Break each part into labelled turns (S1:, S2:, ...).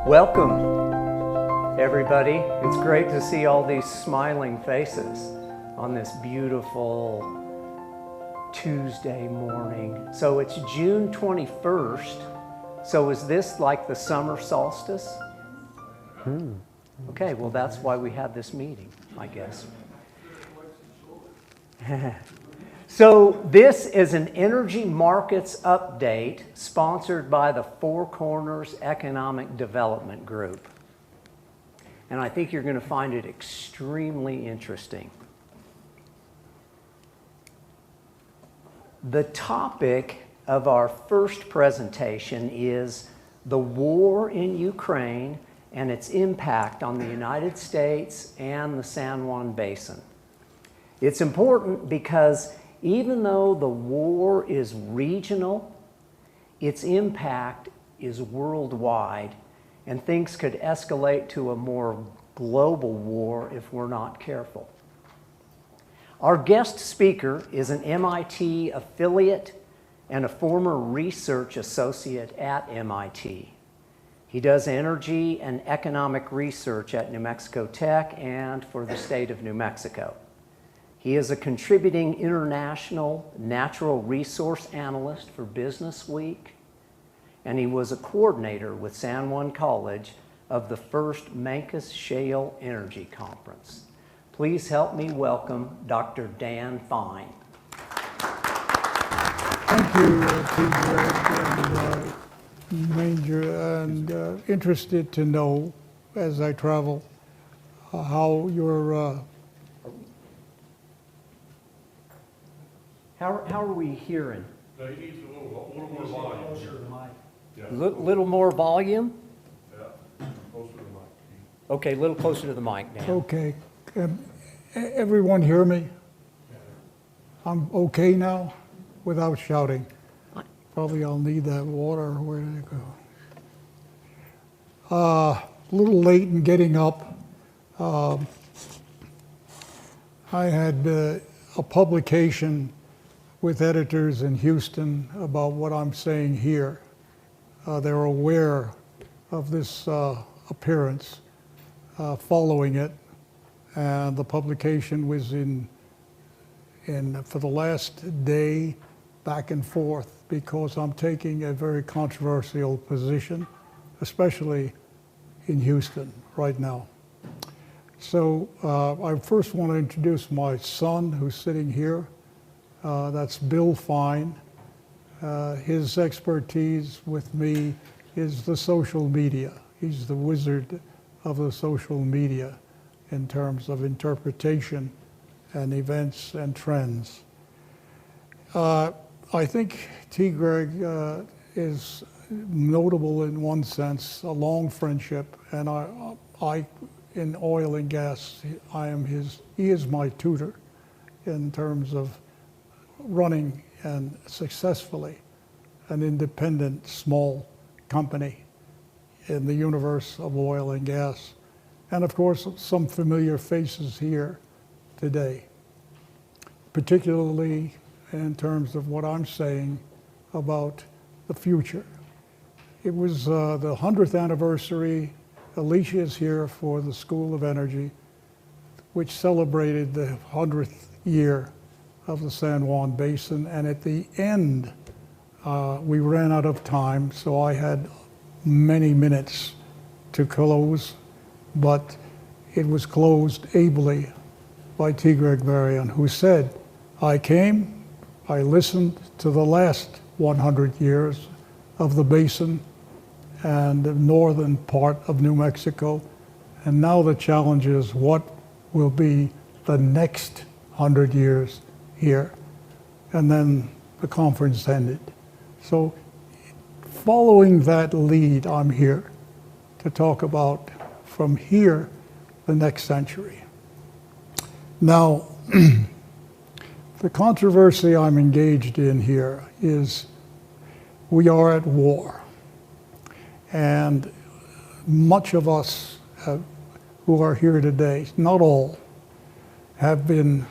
S1: Welcome, everybody. It's great to see all these smiling faces on this beautiful Tuesday morning. So it's June 21st. So is this like the summer solstice? Okay, well that's why we had this meeting, I guess. So this is an energy markets update sponsored by the Four Corners Economic Development Group. And I think you're going to find it extremely interesting. The topic of our first presentation is the war in Ukraine and its impact on the United States and the San Juan Basin. It's important because even though the war is regional, its impact is worldwide, and things could escalate to a more global war if we're not careful. Our guest speaker is an MIT affiliate and a former research associate at MIT. He does energy and economic research at New Mexico Tech and for the state of New Mexico. He is a contributing international natural resource analyst for Business Week, and he was a coordinator with San Juan College of the first Mancos Shale Energy Conference. Please help me welcome Dr. Dan Fine.
S2: Thank you, Peter and Ranger, and interested to know as I travel how your
S1: How are we hearing?
S3: No, he needs a little more volume.
S4: Closer to the mic.
S3: Yeah.
S1: Little more volume?
S3: Yeah, closer to the mic.
S1: Okay, a little closer to the mic now.
S2: okay. Everyone hear me? I'm okay now without shouting. Probably I'll need that water. Where did it go? A little late in getting up. I had a publication with editors in Houston about what I'm saying here. They're aware of this appearance, following it, and the publication was in for the last day back and forth because I'm taking a very controversial position, especially in Houston right now. So I first want to introduce my son who's sitting here. That's Bill Fine. His expertise with me is the social media. He's the wizard of the social media in terms of interpretation and events and trends. I think T. Greg is notable in one sense, a long friendship, and I in oil and gas, he is my tutor in terms of running and successfully an independent small company in the universe of oil and gas. And of course, some familiar faces here today, particularly in terms of what I'm saying about the future. It was the 100th anniversary. Alicia is here for the School of Energy, which celebrated the 100th year of the San Juan Basin, and at the end, we ran out of time, so I had many minutes to close, but it was closed ably by T. Greg Merrion, who said, I came, I listened to the last 100 years of the basin and the northern part of New Mexico, and now the challenge is what will be the next 100 years here. And then the conference ended. So following that lead, I'm here to talk about from here the next century. Now, the controversy I'm engaged in here is we are at war. And much of us who are here today, not all, have been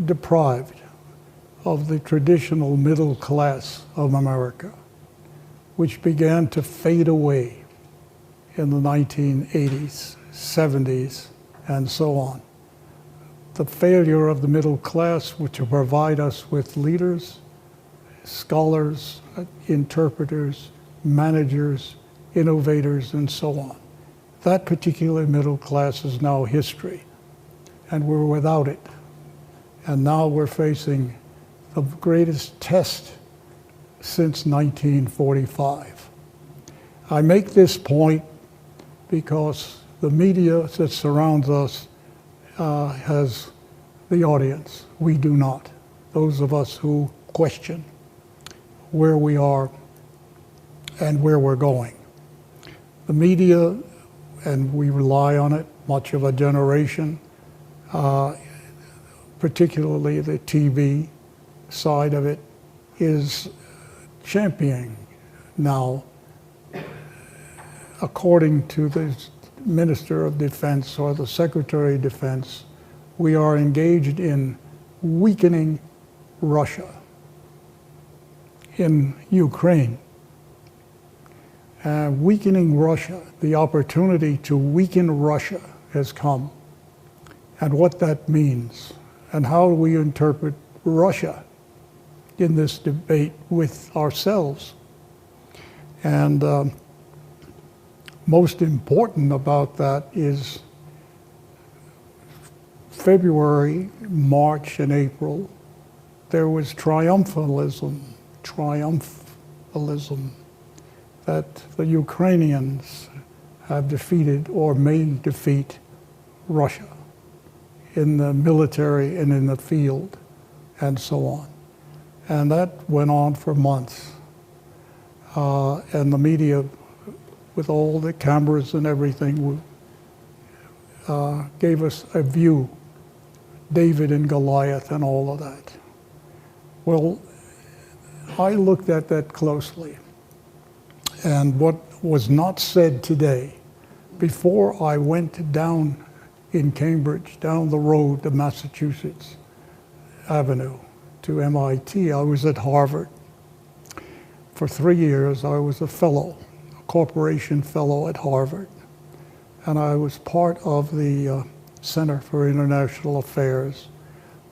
S2: deprived of the traditional middle class of America, which began to fade away in the 1980s, 70s, and so on. The failure of the middle class to provide us with leaders, scholars, interpreters, managers, innovators, and so on. That particular middle class is now history, and we're without it. And now we're facing the greatest test since 1945. I make this point because the media that surrounds us has the audience. We do not. Those of us who question where we are and where we're going. The media, and we rely on it, much of a generation, particularly the TV side of it, is championing now, according to the Minister of Defense or the Secretary of Defense, we are engaged in weakening Russia in Ukraine. Weakening Russia, the opportunity to weaken Russia has come, and what that means, and how we interpret Russia in this debate with ourselves. And most important about that is February, March, and April, there was triumphalism that the Ukrainians have defeated or may defeat Russia in the military and in the field and so on. And that went on for months. And the media, with all the cameras and everything, gave us a view, David and Goliath and all of that. Well, I looked at that closely. And what was not said today, before I went down in Cambridge, down the road to Massachusetts Avenue to MIT, I was at Harvard. For 3 years, I was a fellow, a corporation fellow at Harvard. And I was part of the Center for International Affairs,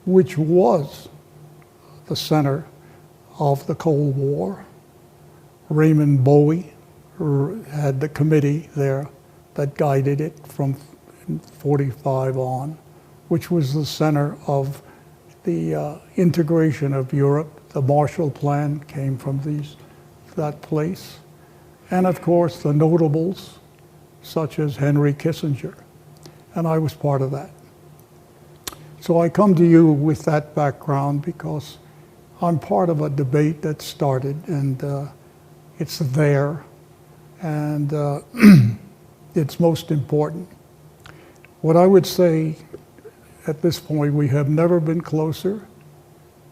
S2: which was the center of the Cold War. Raymond Bowie had the committee there that guided it from 45 on, which was the center of the integration of Europe. The Marshall Plan came from that place. And of course, the notables, such as Henry Kissinger. And I was part of that. So I come to you with that background because I'm part of a debate that started, and it's there, and it's most important. What I would say at this point, we have never been closer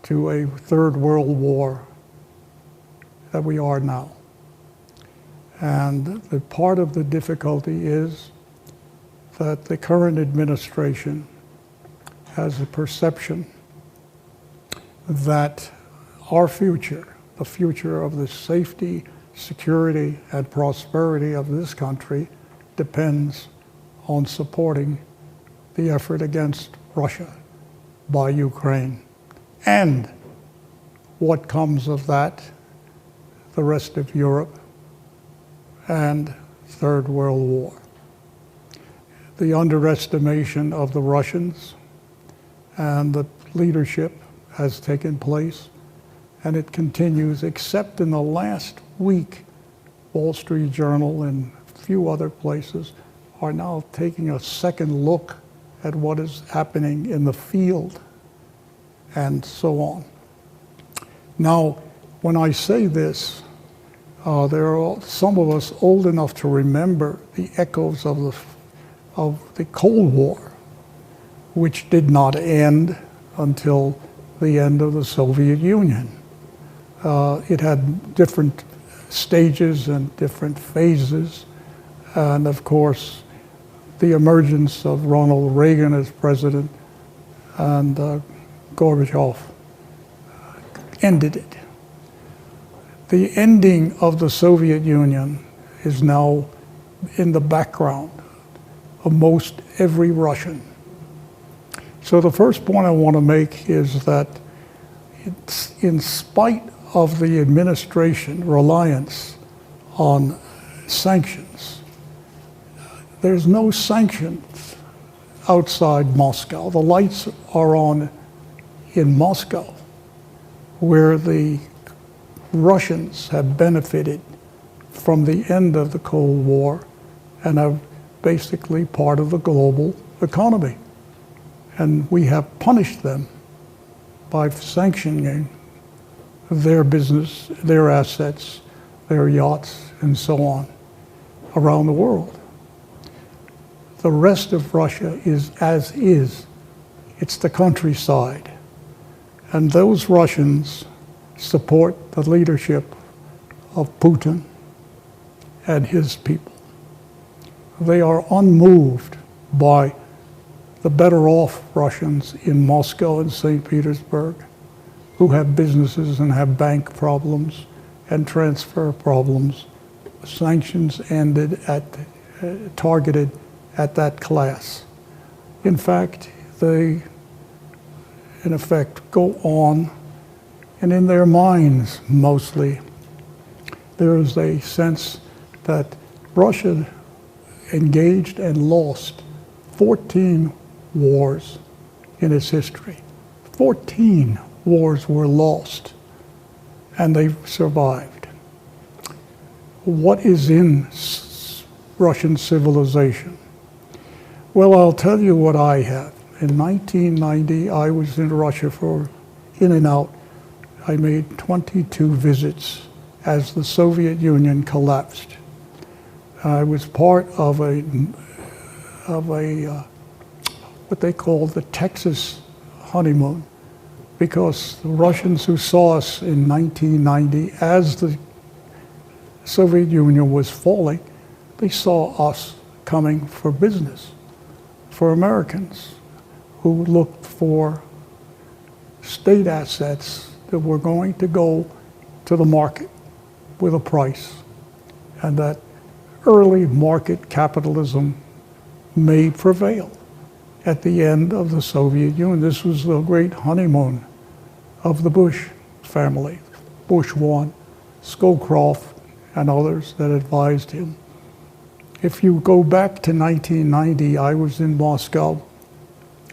S2: to a third world war than we are now. And the part of the difficulty is that the current administration has a perception that our future, the future of the safety, security, and prosperity of this country depends on supporting the effort against Russia by Ukraine. And what comes of that, the rest of Europe and Third World War. The underestimation of the Russians and the leadership has taken place, and it continues, except in the last week, Wall Street Journal and a few other places are now taking a second look at what is happening in the field and so on. Now, when I say this, there are some of us old enough to remember the echoes of the Cold War, which did not end until the end of the Soviet Union. It had different stages and different phases, and of course, the emergence of Ronald Reagan as president and Gorbachev ended it. The ending of the Soviet Union is now in the background of most every Russian. So the first point I want to make is that in spite of the administration reliance on sanctions, there's no sanctions outside Moscow. The lights are on in Moscow, where the Russians have benefited from the end of the Cold War and are basically part of the global economy. And we have punished them by sanctioning their business, their assets, their yachts, and so on around the world. The rest of Russia is as is. It's the countryside. And those Russians support the leadership of Putin and his people. They are unmoved by the better off Russians in Moscow and St. Petersburg, who have businesses and have bank problems and transfer problems. Sanctions targeted at that class. In fact, they, in effect, go on, and in their minds, mostly, there is a sense that Russia engaged and lost 14 wars in its history. 14 wars were lost, and they survived. What is in Russian civilization? Well, I'll tell you what I have. In 1990, I was in Russia in and out. I made 22 visits as the Soviet Union collapsed. I was part of a what they call the Texas honeymoon, because the Russians who saw us in 1990 as the Soviet Union was falling, they saw us coming for business, for Americans who looked for state assets that were going to go to the market with a price, and that early market capitalism may prevail at the end of the Soviet Union. This was the great honeymoon of the Bush family, Bush Juan, Scowcroft, and others that advised him. If you go back to 1990, I was in Moscow.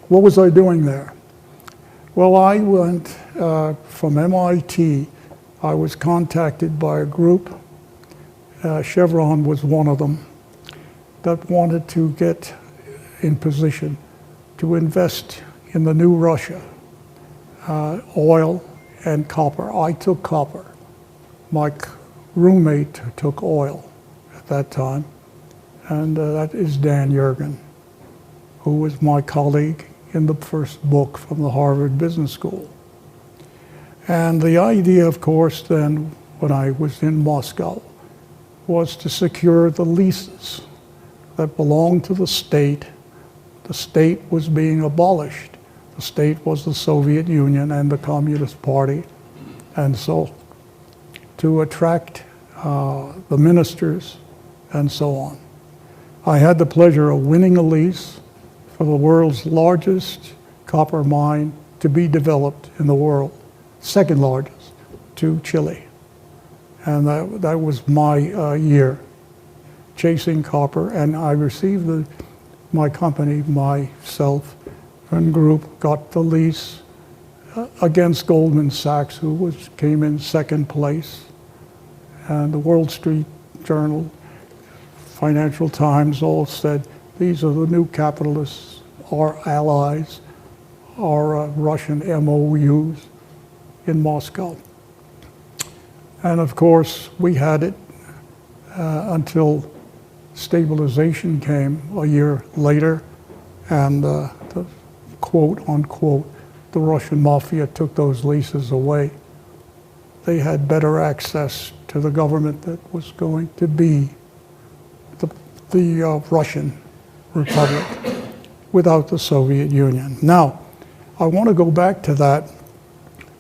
S2: What was I doing there? Well, I went from MIT. I was contacted by a group, Chevron was one of them, that wanted to get in position to invest in the new Russia, oil and copper. I took copper. My roommate took oil at that time, and that is Dan Yergin, who was my colleague in the first book from the Harvard Business School. And the idea, of course, then, when I was in Moscow, was to secure the leases that belonged to the state. The state was being abolished. The state was the Soviet Union and the Communist Party. And so to attract the ministers and so on. I had the pleasure of winning a lease for the world's largest copper mine to be developed in the world, second largest to Chile. And that was my year, chasing copper. And I received my company, myself and group, got the lease against Goldman Sachs, who came in second place. And the Wall Street Journal, Financial Times all said, these are the new capitalists, our allies, our Russian MOUs in Moscow. And of course, we had it until stabilization came a year later, and the quote unquote, the Russian mafia took those leases away. They had better access to the government that was going to be the Russian Republic without the Soviet Union. Now, I want to go back to that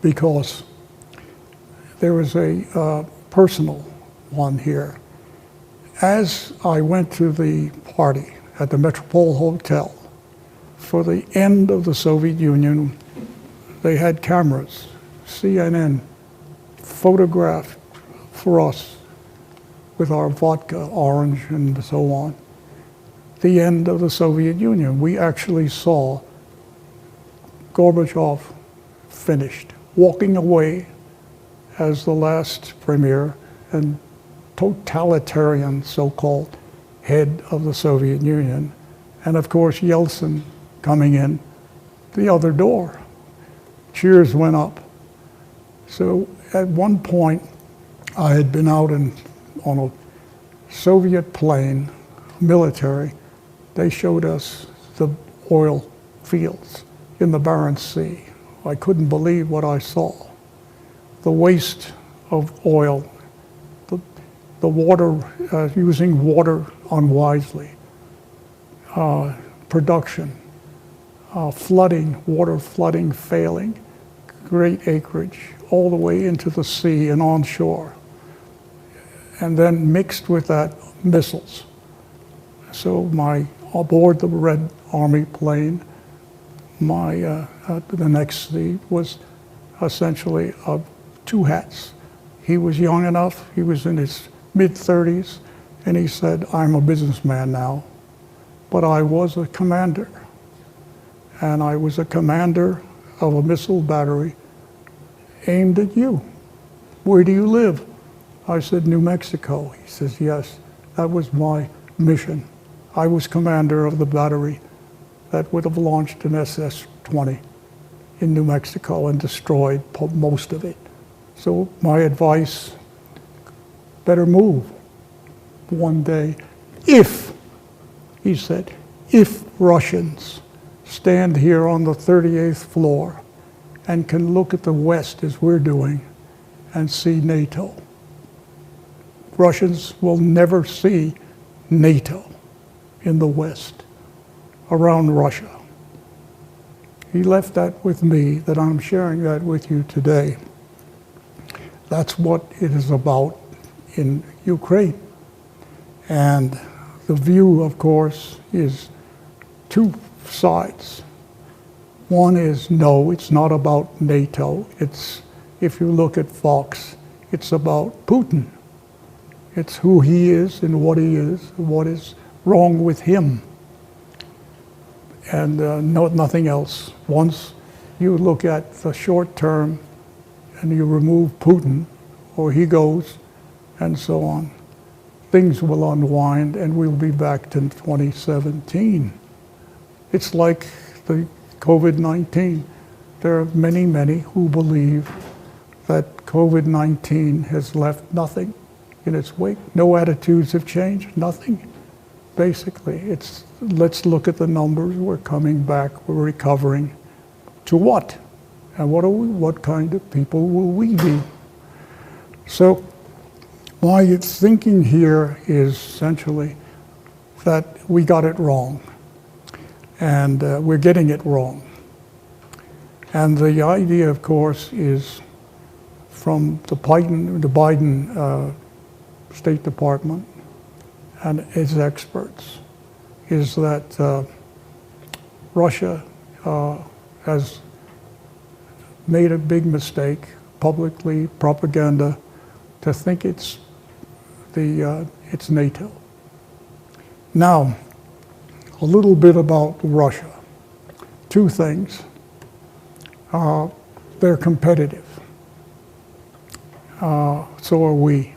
S2: because there is a personal one here. As I went to the party at the Metropole Hotel for the end of the Soviet Union, they had cameras. CNN photographed for us with our vodka, orange, and so on, the end of the Soviet Union. We actually saw Gorbachev finished, walking away as the last premier and totalitarian so-called head of the Soviet Union. And of course, Yeltsin coming in the other door. Cheers went up. So at one point, I had been out on a Soviet plane, military. They showed us the oil fields in the Barents Sea. I couldn't believe what I saw. The waste of oil, the water, using water unwisely, production, flooding, water flooding failing, great acreage, all the way into the sea and onshore. And then mixed with that, missiles. So aboard the Red Army plane, the next seat was essentially two hats. He was young enough, he was in his mid-30s, and he said, I'm a businessman now, but I was a commander. And I was a commander of a missile battery aimed at you. Where do you live? I said, New Mexico. He says, yes, that was my mission. I was commander of the battery that would have launched an SS-20 in New Mexico and destroyed most of it. So my advice, better move one day. If, he said, if Russians stand here on the 38th floor and can look at the West as we're doing and see NATO, Russians will never see NATO in the West around Russia. He left that with me, that I'm sharing that with you today. That's what it is about in Ukraine. And the view, of course, is two sides. One is, no, it's not about NATO. It's, if you look at Fox, it's about Putin. It's who he is and what he is, what is wrong with him. And nothing else. Once you look at the short term and you remove Putin, or he goes, and so on, things will unwind and we'll be back to 2017. It's like the COVID-19. There are many, many who believe that COVID-19 has left nothing in its wake. No attitudes have changed, nothing. Basically, it's, let's look at the numbers, we're coming back, we're recovering. To what? And what kind of people will we be? So my thinking here is essentially that we got it wrong. And we're getting it wrong. And the idea, of course, is from the Biden State Department and its experts, is that Russia has made a big mistake, publicly, propaganda, to think it's NATO. Now, a little bit about Russia. Two things. They're competitive. So are we.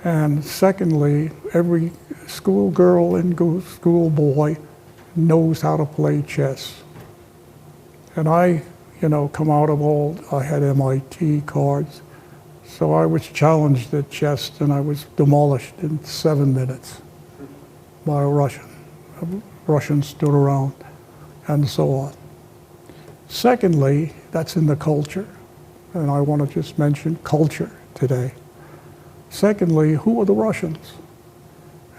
S2: And secondly, every schoolgirl and schoolboy knows how to play chess. And I, come out of I had MIT cards, so I was challenged at chess and I was demolished in 7 minutes by a Russian. Russians stood around and so on. Secondly, that's in the culture, and I want to just mention culture today. Secondly, who are the Russians?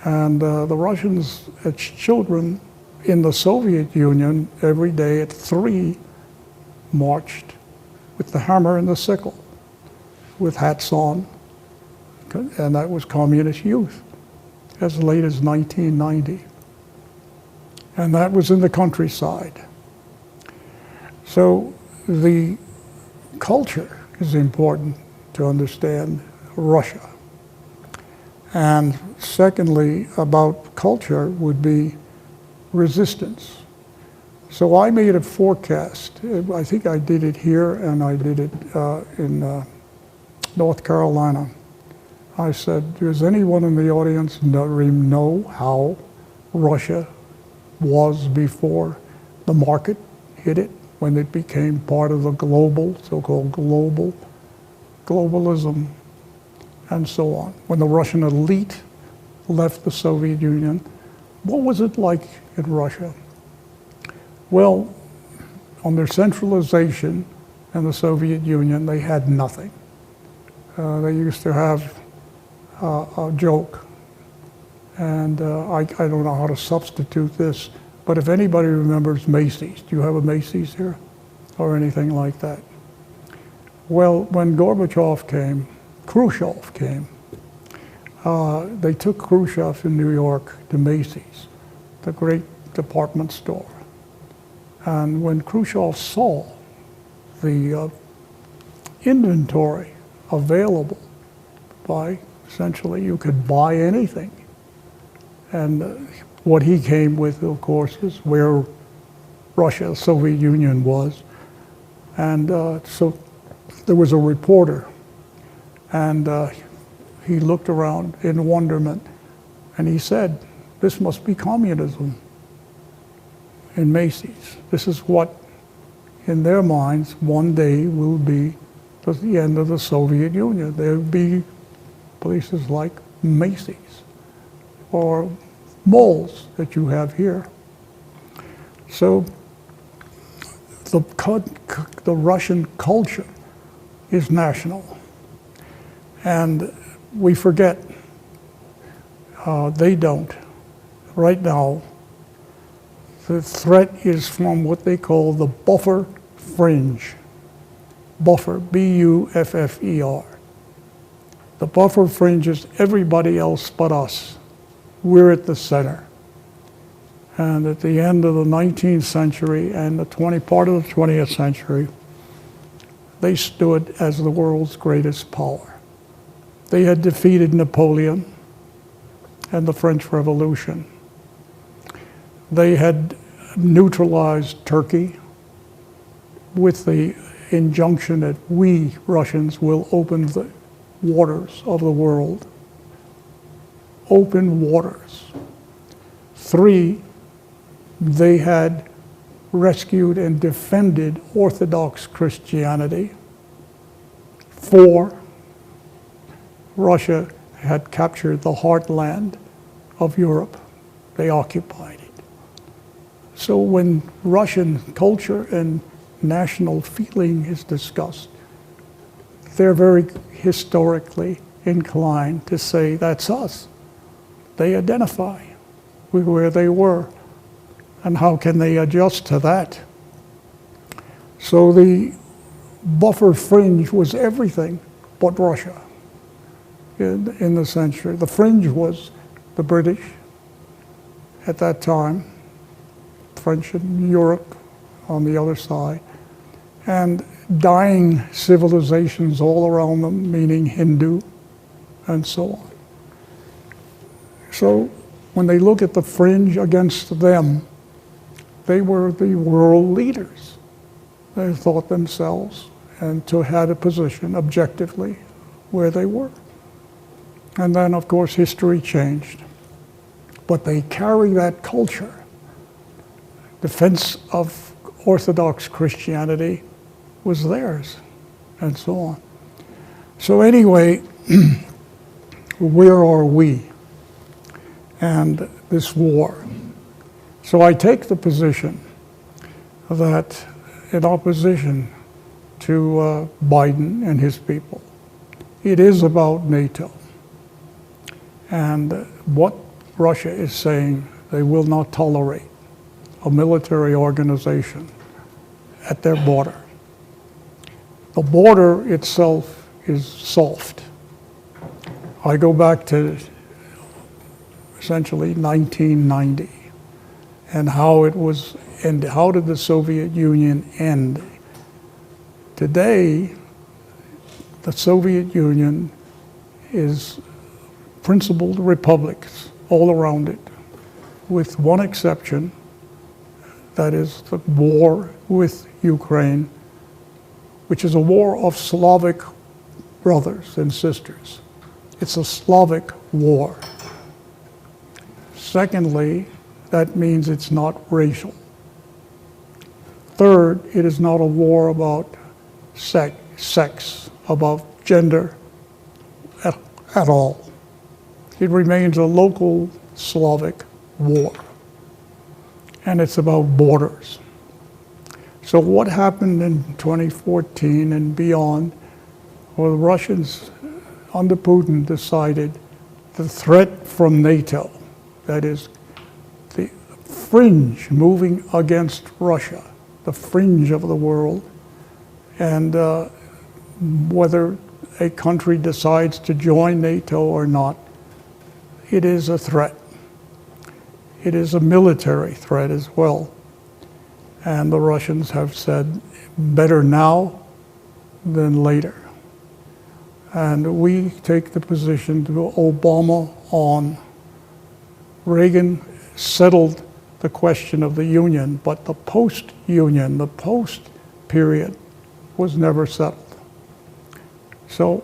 S2: And the Russians, children in the Soviet Union, every day at 3 marched with the hammer and the sickle, with hats on, and that was communist youth, as late as 1990. And that was in the countryside. So the culture is important to understand Russia. And secondly, about culture would be resistance. So I made a forecast. I think I did it here and I did it in North Carolina. I said, does anyone in the audience know how Russia was before the market hit it, when it became part of the global, so-called globalism, and so on? When the Russian elite left the Soviet Union, what was it like in Russia? Well, under centralization in the Soviet Union, they had nothing. They used to have a joke, and I don't know how to substitute this, but if anybody remembers Macy's, do you have a Macy's here or anything like that? Well, when Khrushchev came, they took Khrushchev in New York to Macy's, the great department store. And when Khrushchev saw the inventory available by, essentially, you could buy anything. And what he came with, of course, is where Russia, the Soviet Union was. And so there was a reporter, and he looked around in wonderment, and he said, this must be communism in Macy's. This is what, in their minds, one day will be the end of the Soviet Union. There will be places like Macy's or malls that you have here. So the Russian culture is national. And we forget, they don't. Right now, the threat is from what they call the buffer fringe. Buffer, B-U-F-F-E-R. The buffer fringe is everybody else but us. We're at the center. And at the end of the 19th century and the part of the 20th century, they stood as the world's greatest power. They had defeated Napoleon and the French Revolution. They had neutralized Turkey with the injunction that we Russians will open the waters of the world. Open waters. 3, they had rescued and defended Orthodox Christianity. 4, Russia had captured the heartland of Europe. They occupied it. So when Russian culture and national feeling is discussed, they're very historically inclined to say, that's us. They identify with where they were. And how can they adjust to that? So the buffer fringe was everything but Russia in the century. The fringe was the British at that time, French in Europe on the other side, and dying civilizations all around them, meaning Hindu, and so on. So when they look at the fringe against them, they were the world leaders. They thought themselves and to had a position objectively where they were. And then, of course, history changed. But they carry that culture. Defense of Orthodox Christianity was theirs, and so on. So anyway, where are we and this war? So I take the position that in opposition to Biden and his people, it is about NATO. And what Russia is saying, they will not tolerate a military organization at their border. The border itself is soft. I go back to essentially 1990 and how it was, and how did the Soviet Union end? Today, the Soviet Union is principled republics all around it, with one exception, that is the war with Ukraine, which is a war of Slavic brothers and sisters. It's a Slavic war. Secondly, that means it's not racial. Third, it is not a war about sex, about gender at all. It remains a local Slavic war. And it's about borders. So what happened in 2014 and beyond, well, the Russians under Putin decided the threat from NATO, that is the fringe moving against Russia, the fringe of the world, and whether a country decides to join NATO or not, it is a threat. It is a military threat as well. And the Russians have said, better now than later. And we take the position to Obama on. Reagan settled the question of the Union, but the post-Union, the post-period, was never settled. So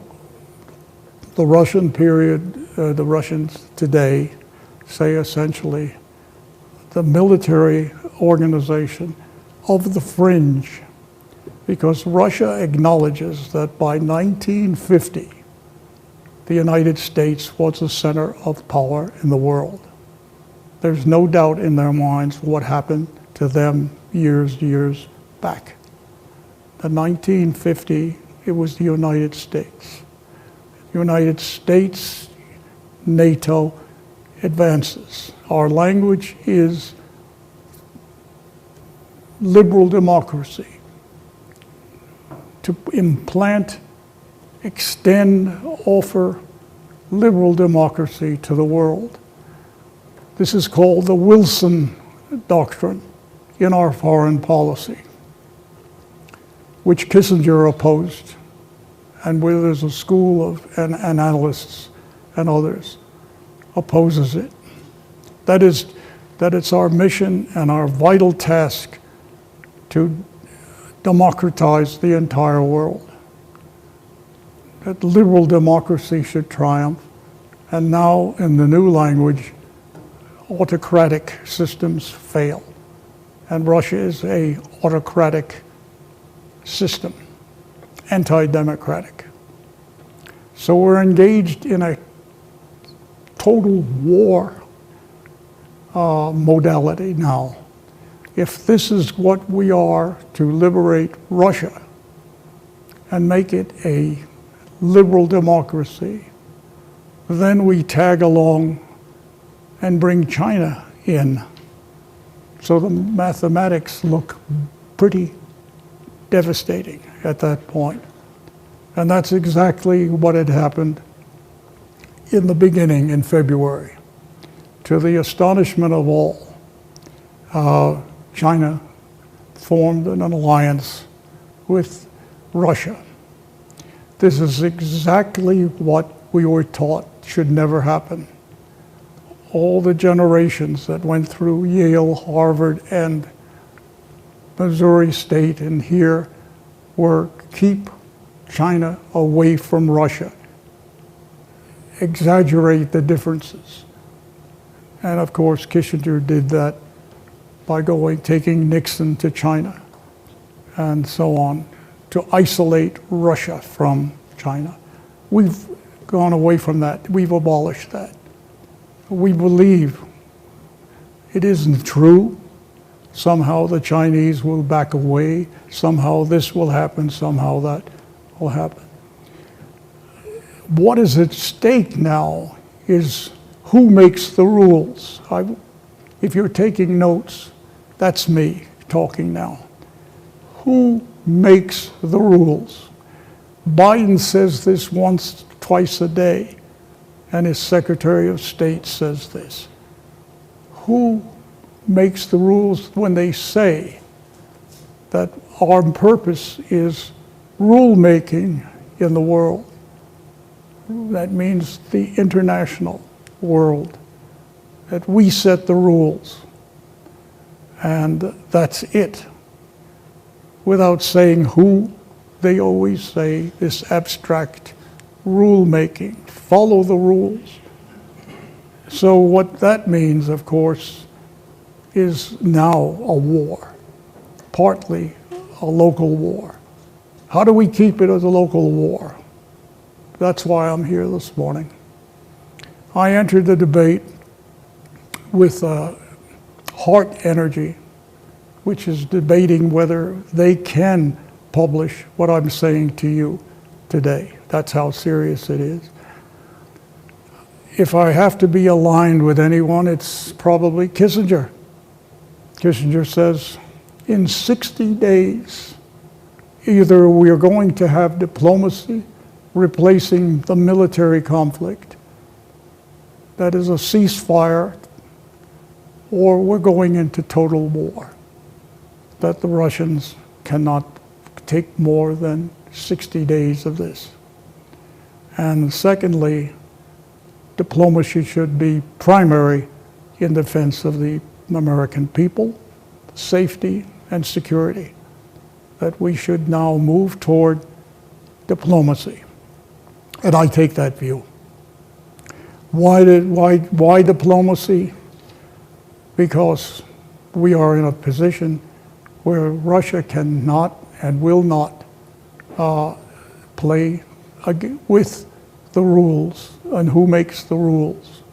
S2: the Russian period, the Russians today say essentially the military organization of the fringe, because Russia acknowledges that by 1950, the United States was the center of power in the world. There's no doubt in their minds what happened to them years back. In 1950, it was the United States. United States, NATO advances. Our language is liberal democracy. To implant, extend, offer liberal democracy to the world. This is called the Wilson Doctrine in our foreign policy, which Kissinger opposed, and where there's a school of analysts and others opposes it. That it's our mission and our vital task to democratize the entire world. That liberal democracy should triumph, and now in the new language, autocratic systems fail. And Russia is an autocratic system, anti-democratic. So we're engaged in a total war modality now. If this is what we are to liberate Russia and make it a liberal democracy, then we tag along and bring China in. So the mathematics look pretty devastating at that point. And that's exactly what had happened in the beginning in February. To the astonishment of all, China formed an alliance with Russia. This is exactly what we were taught should never happen. All the generations that went through Yale, Harvard, and Missouri State and here were keep China away from Russia, exaggerate the differences. And of course, Kissinger did that by taking Nixon to China and so on, to isolate Russia from China. We've gone away from that. We've abolished that. We believe it isn't true. Somehow the Chinese will back away. Somehow this will happen. Somehow that will happen. What is at stake now is who makes the rules. If you're taking notes, that's me talking now. Who makes the rules? Biden says this once, twice a day. and his Secretary of State says this. Who makes the rules when they say that our purpose is rule-making in the world? That means the international world, that we set the rules, and that's it. Without saying who, they always say this abstract rule-making, follow the rules. So what that means, of course, is now a war, partly a local war. How do we keep it as a local war? That's why I'm here this morning. I entered the debate with Heart Energy, which is debating whether they can publish what I'm saying to you today. That's how serious it is. If I have to be aligned with anyone, it's probably Kissinger. Kissinger says, in 60 days, either we are going to have diplomacy replacing the military conflict, that is a ceasefire, or we're going into total war, that the Russians cannot take more than 60 days of this. And secondly, diplomacy should be primary in defense of the American people, safety and security, that we should now move toward diplomacy. And I take that view. Why diplomacy? Because we are in a position where Russia cannot and will not play with the rules and who makes the rules.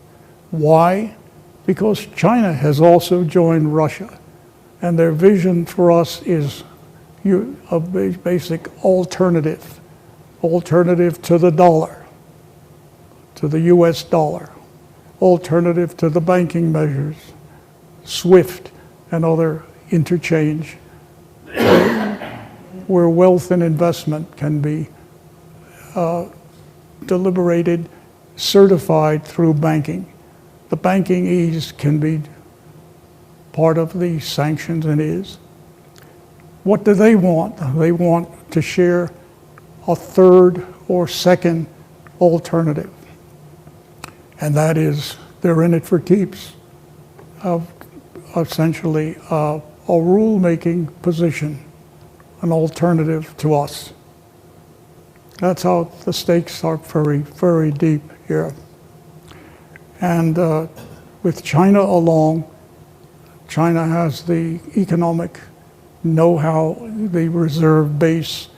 S2: Why? Because China has also joined Russia, and their vision for us is a basic alternative to the dollar, to the US dollar, alternative to the banking measures, SWIFT and other interchange, where wealth and investment can be deliberated, certified through banking. The banking ease can be part of the sanctions and is. What do they want? They want to share a third or second alternative. And that is, they're in it for keeps, of essentially a rule-making position, an alternative to us. That's how the stakes are very, very deep here. And with China along, China has the economic know-how, the reserve base.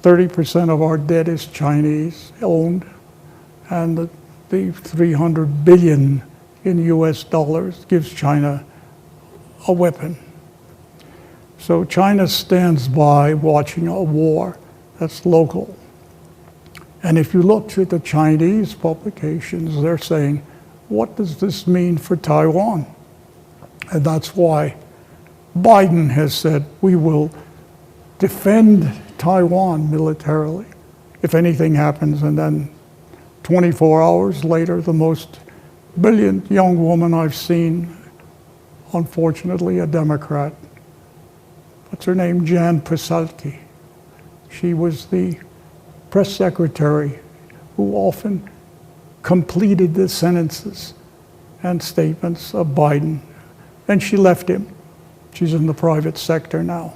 S2: 30% of our debt is Chinese owned, and the 300 billion in US dollars gives China a weapon. So China stands by watching a war that's local. And if you look at the Chinese publications, they're saying, what does this mean for Taiwan? And that's why Biden has said, we will defend Taiwan militarily if anything happens. And then 24 hours later, the most brilliant young woman I've seen, unfortunately a Democrat, what's her name, Jan Pasalki. She was the press secretary who often completed the sentences and statements of Biden, and she left him. She's in the private sector now.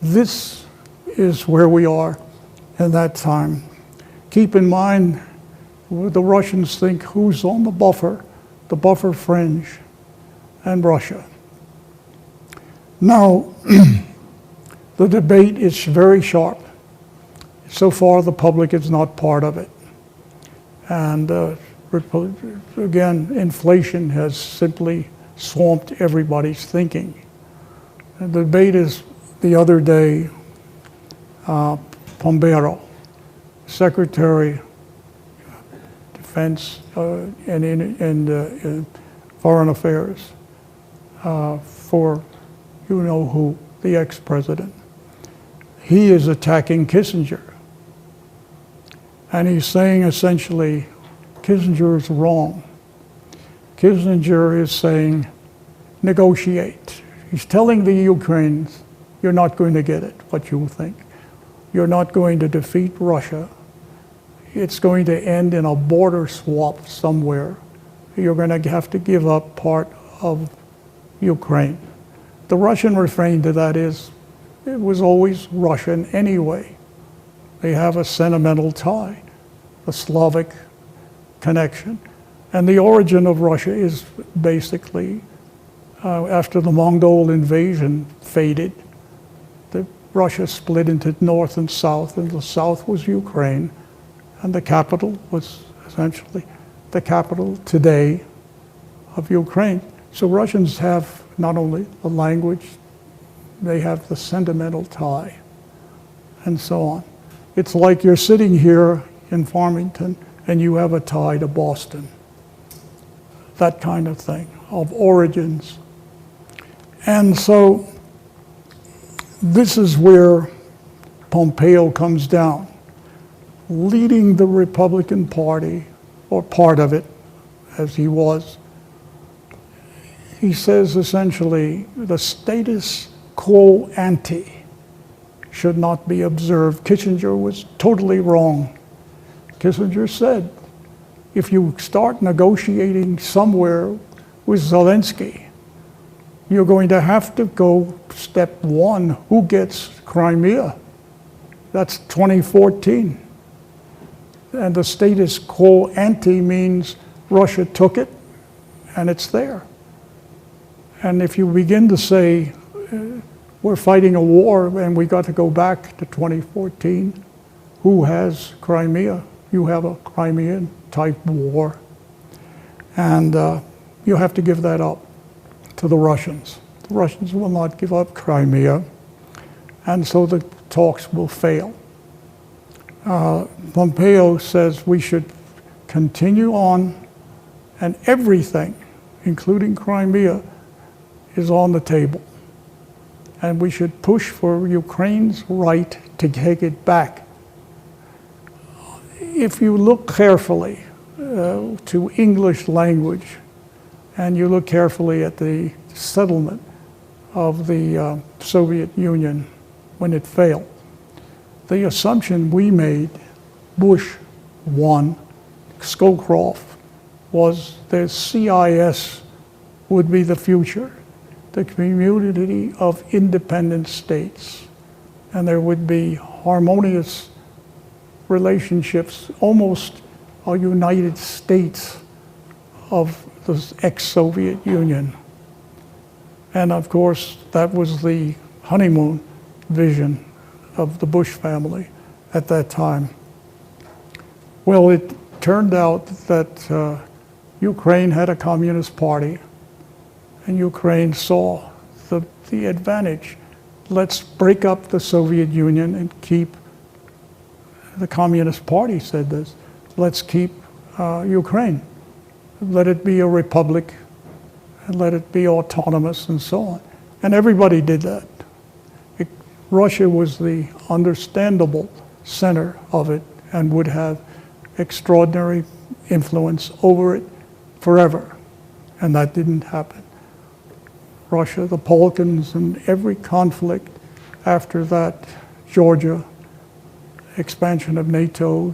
S2: This is where we are in that time. Keep in mind, the Russians think who's on the buffer fringe, and Russia. Now, the debate is very sharp. So far, the public is not part of it. And again, inflation has simply swamped everybody's thinking. And the debate is the other day, Pompeo, Secretary of Defense and Foreign Affairs for you know who, the ex-president. He is attacking Kissinger. And he's saying essentially, Kissinger is wrong. Kissinger is saying, negotiate. He's telling the Ukrainians, you're not going to get it, what you think. You're not going to defeat Russia. It's going to end in a border swap somewhere. You're going to have to give up part of Ukraine. The Russian refrain to that is, it was always Russian anyway. They have a sentimental tie, a Slavic connection. And the origin of Russia is basically, after the Mongol invasion faded, Russia split into north and south, and the south was Ukraine, and the capital was essentially the capital today of Ukraine. So Russians have not only the language, they have the sentimental tie, and so on. It's like you're sitting here in Farmington and you have a tie to Boston. That kind of thing, of origins. And so this is where Pompeo comes down, leading the Republican Party, or part of it, as he was. He says essentially, the status quo ante should not be observed. Kissinger was totally wrong. Kissinger said, if you start negotiating somewhere with Zelensky, you're going to have to go step one, who gets Crimea? That's 2014. And the status quo ante means Russia took it and it's there. And if you begin to say, we're fighting a war and we got to go back to 2014, who has Crimea? You have a Crimean type war. And you have to give that up to the Russians. The Russians will not give up Crimea, and so the talks will fail. Pompeo says we should continue on, and everything, including Crimea, is on the table. And we should push for Ukraine's right to take it back. If you look carefully to English language, and you look carefully at the settlement of the Soviet Union when it failed, the assumption we made, Bush won, Scowcroft, was that CIS would be the future, the community of independent states, and there would be harmonious relationships, almost a United States of the ex-Soviet Union. And of course, that was the honeymoon vision of the Bush family at that time. Well, it turned out that Ukraine had a communist party, and Ukraine saw the advantage. Let's break up the Soviet Union and keep, the Communist Party said this, let's keep Ukraine. Let it be a republic, and let it be autonomous, and so on. And everybody did that. Russia was the understandable center of it and would have extraordinary influence over it forever. And that didn't happen. Russia, the Balkans, and every conflict after that, Georgia, expansion of NATO,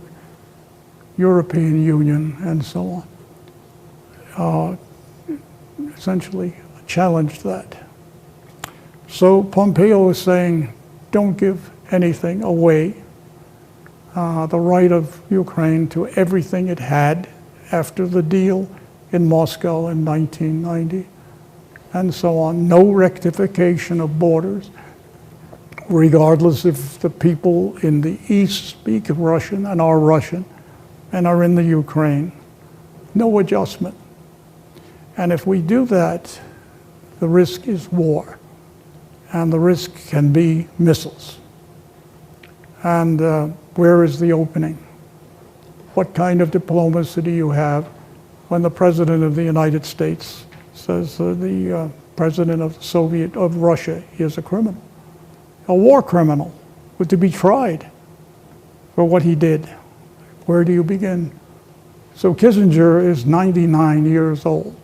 S2: European Union, and so on, essentially challenged that. So Pompeo is saying, don't give anything away. The right of Ukraine to everything it had after the deal in Moscow in 1990, and so on. No rectification of borders, regardless if the people in the East speak Russian and are in the Ukraine. No adjustment. And if we do that, the risk is war. And the risk can be missiles. And where is the opening? What kind of diplomacy do you have when the President of the United States says the President of Russia is a criminal? A war criminal, to be tried for what he did. Where do you begin? So Kissinger is 99 years old.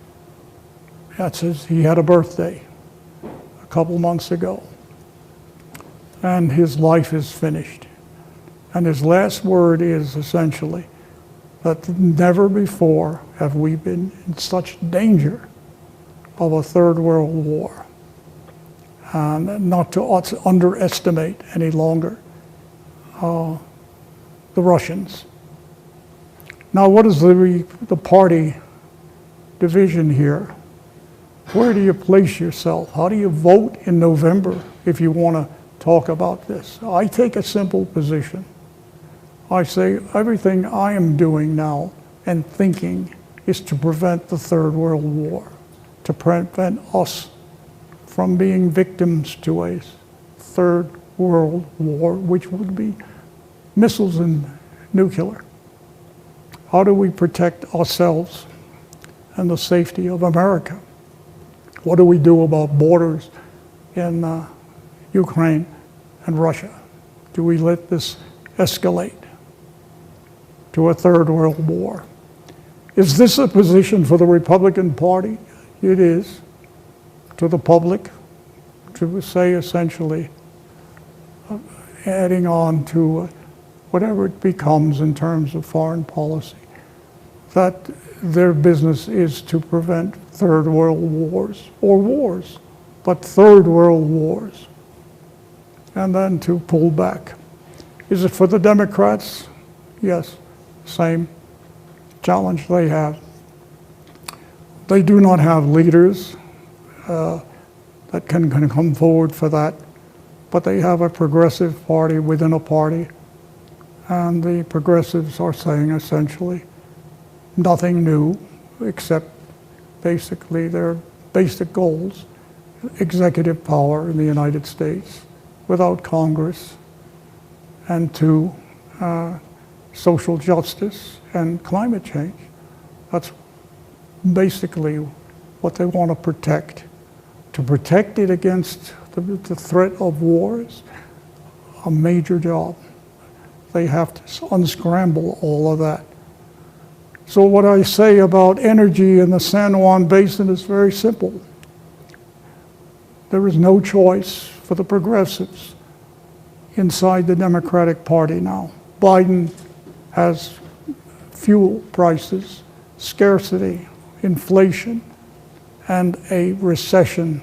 S2: He had a birthday a couple months ago. And his life is finished. And his last word is essentially that never before have we been in such danger of a third world war. And not to underestimate any longer the Russians. Now, what is the party division here? Where do you place yourself? How do you vote in November if you want to talk about this? I take a simple position. I say everything I am doing now and thinking is to prevent the Third World War, to prevent us from being victims to a Third World War, which would be missiles and nuclear. How do we protect ourselves and the safety of America? What do we do about borders in Ukraine and Russia? Do we let this escalate to a Third World War? Is this a position for the Republican Party? It is. To the public, to say essentially, adding on to whatever it becomes in terms of foreign policy, that their business is to prevent Third World Wars, or wars, but Third World Wars, and then to pull back. Is it for the Democrats? Yes, same challenge they have. They do not have leaders that can come forward for that, but they have a progressive party within a party, and the progressives are saying essentially nothing new except basically their basic goals: executive power in the United States without Congress, and two, social justice and climate change. That's basically what they want to protect. To protect it against the threat of war is a major job. They have to unscramble all of that. So what I say about energy in the San Juan Basin is very simple. There is no choice for the progressives inside the Democratic Party now. Biden has fuel prices, scarcity, inflation, and a recession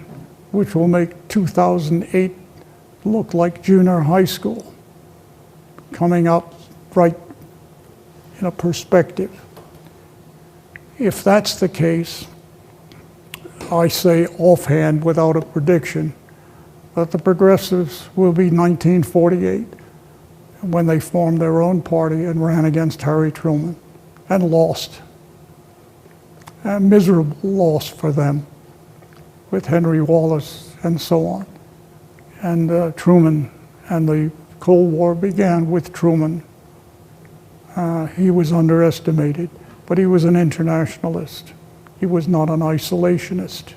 S2: which will make 2008 look like junior high school, coming up right in a perspective. If that's the case, I say offhand without a prediction that the progressives will be 1948 when they formed their own party and ran against Harry Truman and lost. A miserable loss for them with Henry Wallace and so on. And Truman, and the Cold War began with Truman. He was underestimated, but he was an internationalist. He was not an isolationist.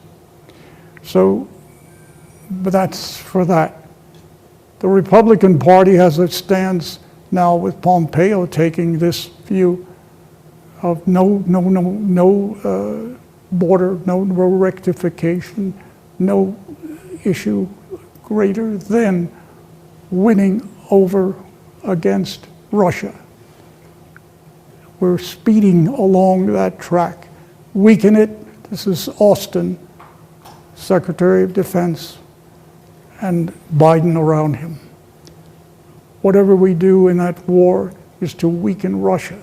S2: So, but that's for that. The Republican Party, as it stands now with Pompeo taking this view of no border, no rectification, no issue greater than winning over against Russia. We're speeding along that track. Weaken it. This is Austin, Secretary of Defense, and Biden around him. Whatever we do in that war is to weaken Russia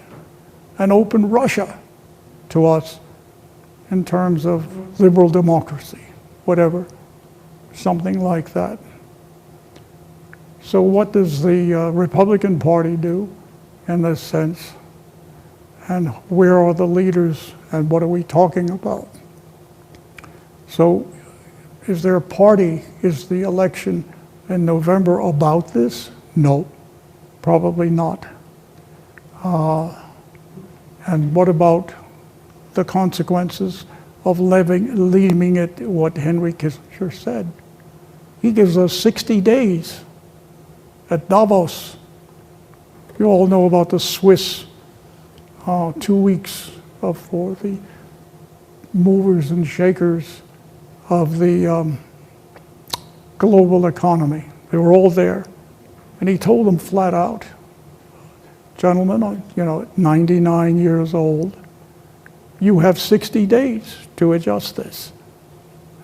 S2: and open Russia to us in terms of liberal democracy, whatever, something like that. So what does the Republican Party do in this sense? And where are the leaders and what are we talking about? So is there a party, is the election in November about this? No, probably not. And what about the consequences of leaving it, what Henry Kissinger said? He gives us 60 days at Davos. You all know about the Swiss 2 weeks for the movers and shakers of the global economy. They were all there. And he told them flat out, gentlemen, 99 years old, you have 60 days to adjust this.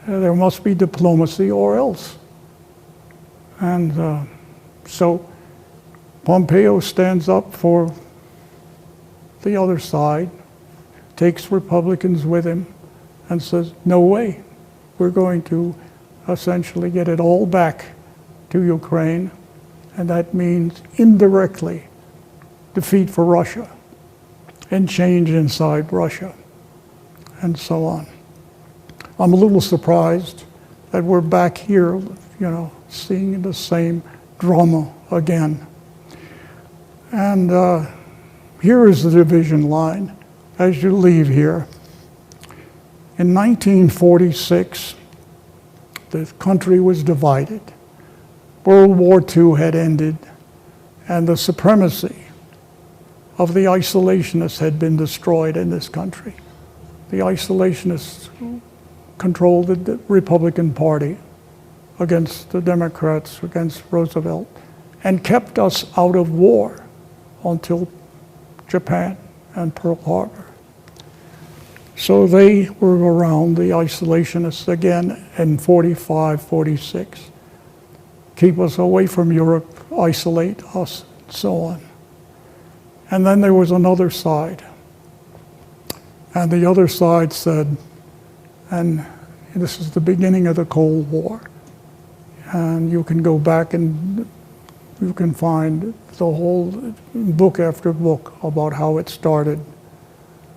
S2: There must be diplomacy or else. And so Pompeo stands up for the other side, takes Republicans with him, and says, no way, we're going to essentially get it all back to Ukraine, and that means indirectly defeat for Russia and change inside Russia, and so on. I'm a little surprised that we're back here, seeing the same drama again. And here is the division line as you leave here. In 1946, the country was divided. World War II had ended, and the supremacy of the isolationists had been destroyed in this country. The isolationists controlled the Republican Party against the Democrats, against Roosevelt, and kept us out of war until Japan and Pearl Harbor. So they were around, the isolationists, again in 45, 46. Keep us away from Europe, isolate us, and so on. And then there was another side. And the other side said, and this is the beginning of the Cold War, and you can go back and you can find the whole book after book about how it started.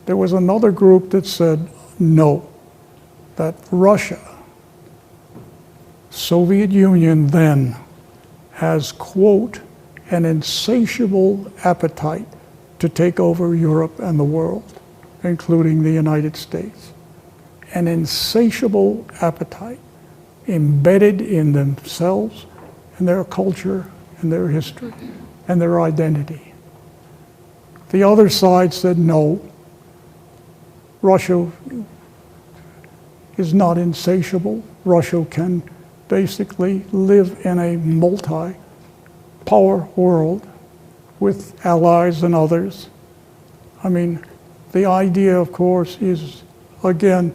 S2: There was another group that said no, that Russia, Soviet Union then, has, quote, an insatiable appetite to take over Europe and the world, including the United States. An insatiable appetite embedded in themselves and their culture and their history and their identity. The other side said no, Russia is not insatiable. Russia can basically live in a multi-power world with allies and others. I mean, the idea, of course, is, again,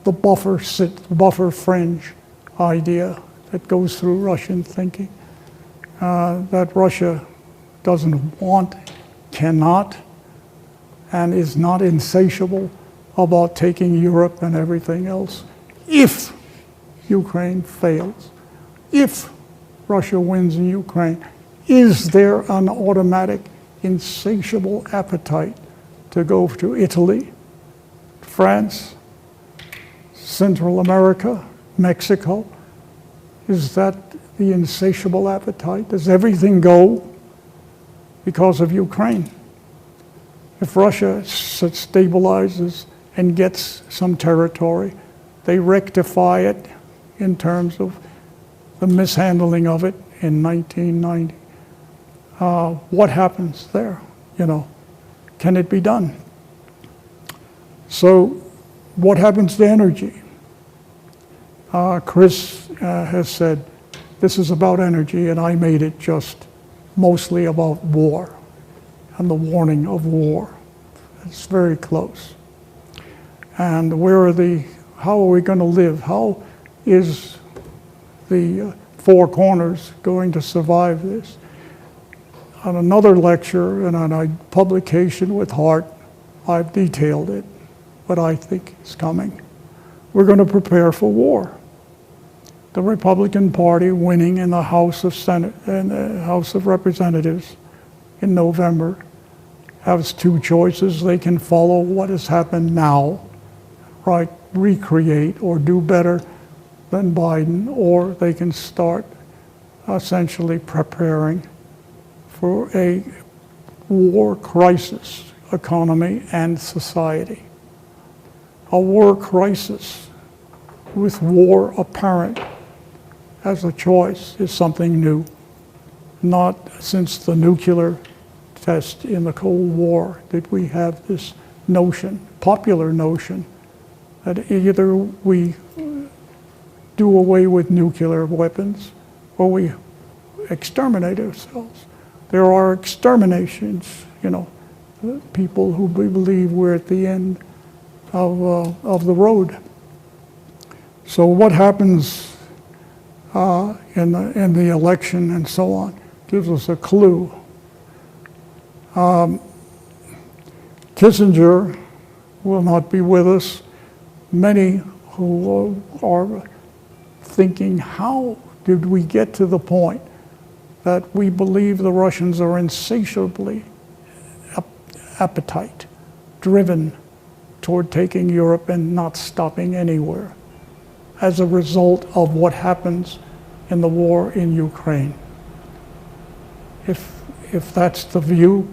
S2: the buffer fringe idea that goes through Russian thinking, that Russia doesn't want, cannot, and is not insatiable about taking Europe and everything else if Ukraine fails. If Russia wins in Ukraine, is there an automatic, insatiable appetite to go to Italy, France, Central America, Mexico? Is that the insatiable appetite? Does everything go because of Ukraine? If Russia stabilizes and gets some territory, they rectify it in terms of the mishandling of it in 1990. What happens there? Can it be done? So what happens to energy? Chris has said, this is about energy, and I made it just mostly about war and the warning of war. It's very close. And how are we going to live? How is the Four Corners going to survive this? On another lecture and on a publication with Hart, I've detailed it, what I think is coming. We're going to prepare for war. The Republican Party winning in the House of Senate and the House of Representatives in November has two choices. They can follow what has happened now, right, recreate or do better than Biden, or they can start essentially preparing for a war crisis, economy and society. A war crisis with war apparent as a choice is something new, not since the nuclear test in the Cold War did we have this notion, popular notion, that either we do away with nuclear weapons or we exterminate ourselves. There are exterminations, people who believe we're at the end of the road. So what happens in the election and so on gives us a clue. Kissinger will not be with us. Many who are thinking, how did we get to the point that we believe the Russians are insatiably appetite driven toward taking Europe and not stopping anywhere as a result of what happens in the war in Ukraine? If that's the view,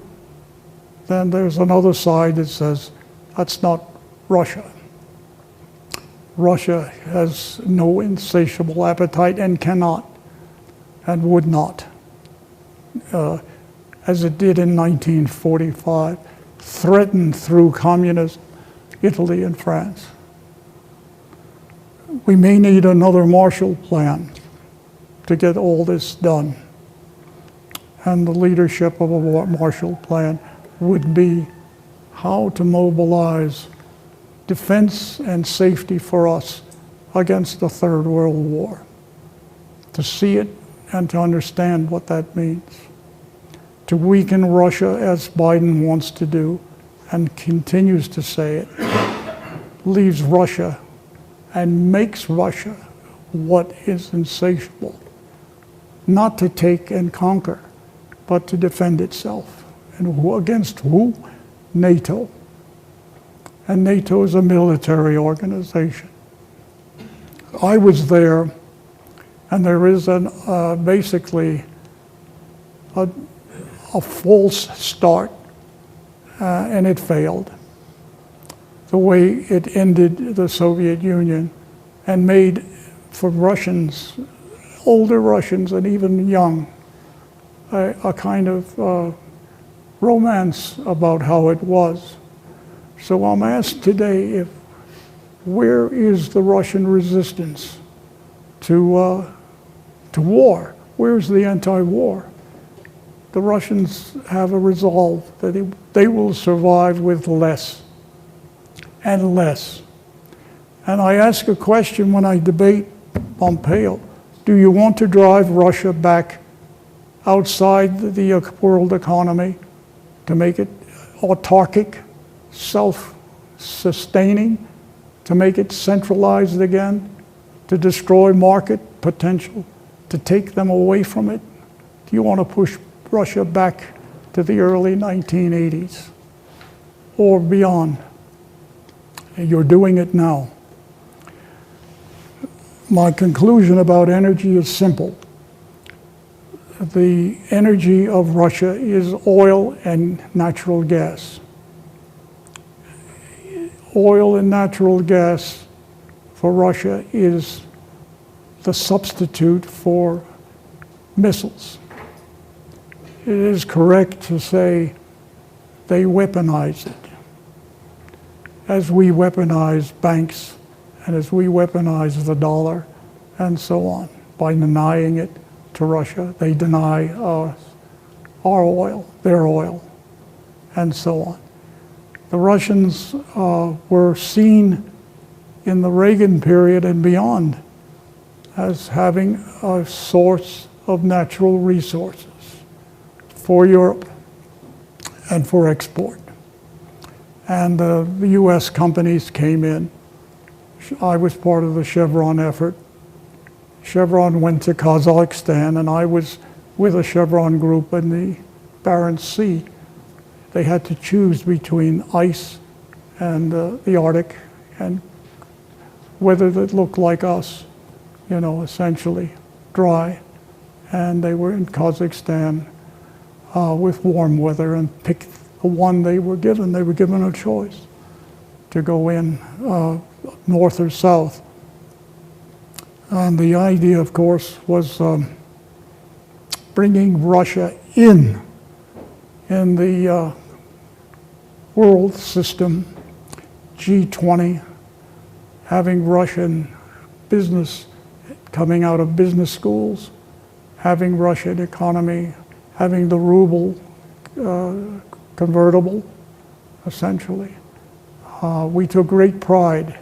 S2: then there's another side that says that's not Russia. Russia has no insatiable appetite and cannot and would not, as it did in 1945, threaten through communism Italy and France. We may need another Marshall Plan to get all this done. And the leadership of a Marshall Plan would be how to mobilize defense and safety for us against the Third World War. To see it and to understand what that means. To weaken Russia, as Biden wants to do and continues to say it, leaves Russia and makes Russia what is insatiable. Not to take and conquer, but to defend itself. And against who? NATO. And NATO is a military organization. I was there, and there is basically a false start, and it failed. The way it ended the Soviet Union and made for Russians, older Russians and even young, a kind of romance about how it was. So I'm asked today, where is the Russian resistance to war? Where's the anti-war? The Russians have a resolve that they will survive with less and less. And I ask a question when I debate Pompeo: do you want to drive Russia back outside the world economy to make it autarkic, self-sustaining, to make it centralized again, to destroy market potential, to take them away from it? Do you want to push Russia back to the early 1980s or beyond? You're doing it now. My conclusion about energy is simple. The energy of Russia is oil and natural gas. Oil and natural gas for Russia is the substitute for missiles. It is correct to say they weaponize it, as we weaponize banks and as we weaponize the dollar and so on. By denying it to Russia, they deny us our oil, their oil, and so on. The Russians were seen in the Reagan period and beyond as having a source of natural resources for Europe and for export. And the US companies came in. I was part of the Chevron effort. Chevron went to Kazakhstan, and I was with a Chevron group in the Barents Sea. They had to choose between ice and the Arctic and weather that looked like us, essentially dry. And they were in Kazakhstan with warm weather and picked the one they were given. They were given a choice to go in north or south. And the idea, of course, was bringing Russia in in the world system, G20, having Russian business coming out of business schools, having Russian economy, having the ruble convertible, essentially. We took great pride,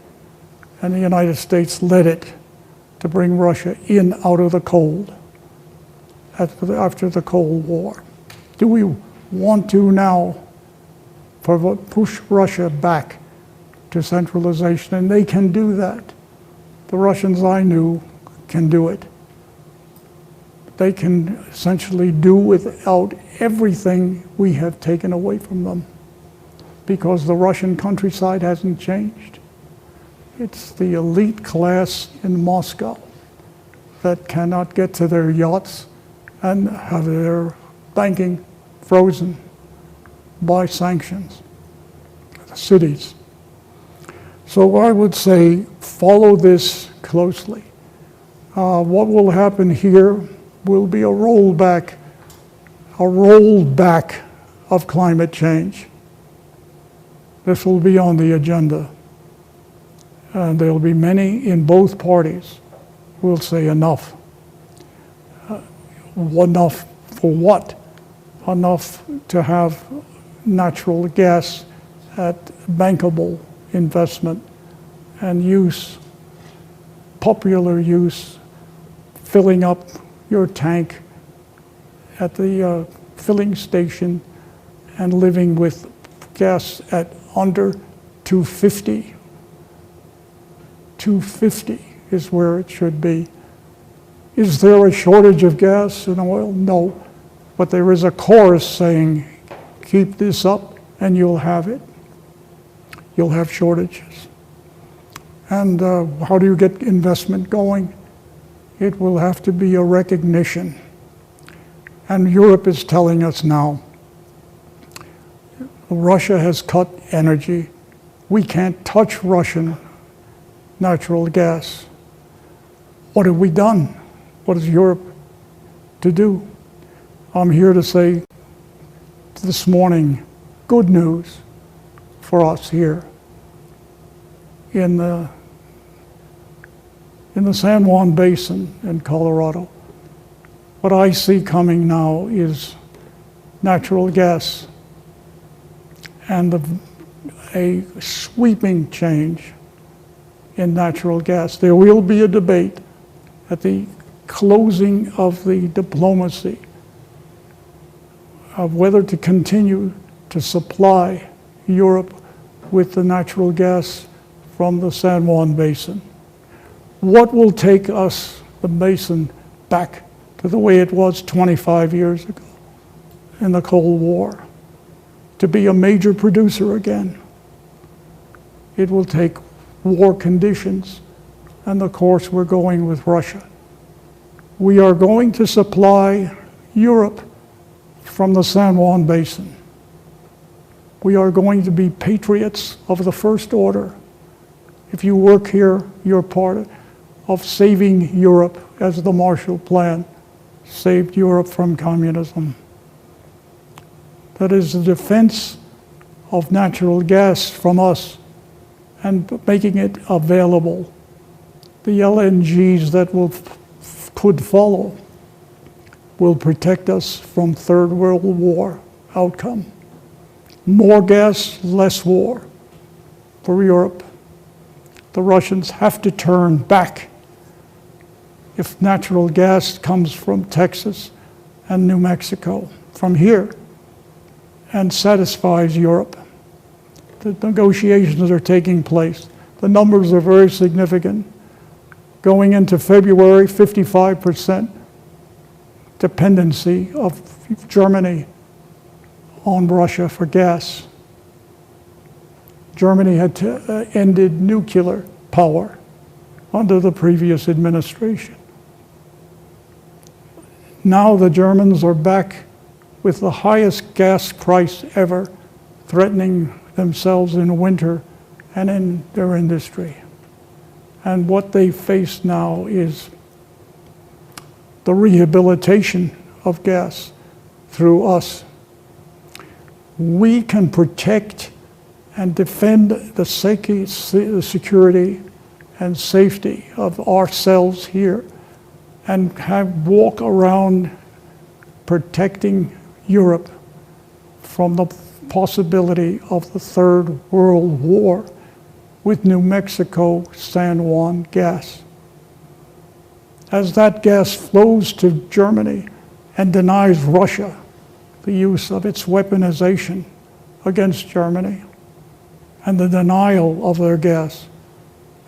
S2: and the United States led it to bring Russia in out of the cold after the Cold War. Do we want to now push Russia back to centralization? And they can do that. The Russians I knew can do it. They can essentially do without everything we have taken away from them, because the Russian countryside hasn't changed. It's the elite class in Moscow that cannot get to their yachts and have their banking frozen by sanctions, the cities. So I would say follow this closely. What will happen here will be a rollback of climate change. This will be on the agenda. And there'll be many in both parties who will say enough. Enough for what? Enough to have natural gas at bankable investment and use, popular use, filling up your tank at the filling station and living with gas at under 250. 250 is where it should be. Is there a shortage of gas and oil? No. But there is a chorus saying, keep this up and you'll have it. You'll have shortages. And how do you get investment going? It will have to be a recognition. And Europe is telling us now, Russia has cut energy. We can't touch Russian natural gas. What have we done? What is Europe to do? I'm here to say this morning, good news for us here in the San Juan Basin in Colorado. What I see coming now is natural gas and a sweeping change in natural gas. There will be a debate at the closing of the diplomacy of whether to continue to supply Europe with the natural gas from the San Juan Basin. What will take us, the basin, back to the way it was 25 years ago in the Cold War, to be a major producer again? It will take war conditions and the course we're going with Russia. We are going to supply Europe from the San Juan Basin. We are going to be patriots of the first order. If you work here, you're part of saving Europe as the Marshall Plan saved Europe from communism. That is the defense of natural gas from us and making it available. The LNGs that could follow will protect us from Third World War outcome. More gas, less war for Europe. The Russians have to turn back. If natural gas comes from Texas and New Mexico, from here, and satisfies Europe. The negotiations are taking place. The numbers are very significant. Going into February, 55% dependency of Germany on Russia for gas. Germany had ended nuclear power under the previous administration. Now the Germans are back with the highest gas price ever, threatening themselves in winter and in their industry. And what they face now is the rehabilitation of gas through us. we can protect and defend the security and safety of ourselves here and walk around protecting Europe from the possibility of the Third World War with New Mexico San Juan gas. As that gas flows to Germany and denies Russia the use of its weaponization against Germany and the denial of their gas,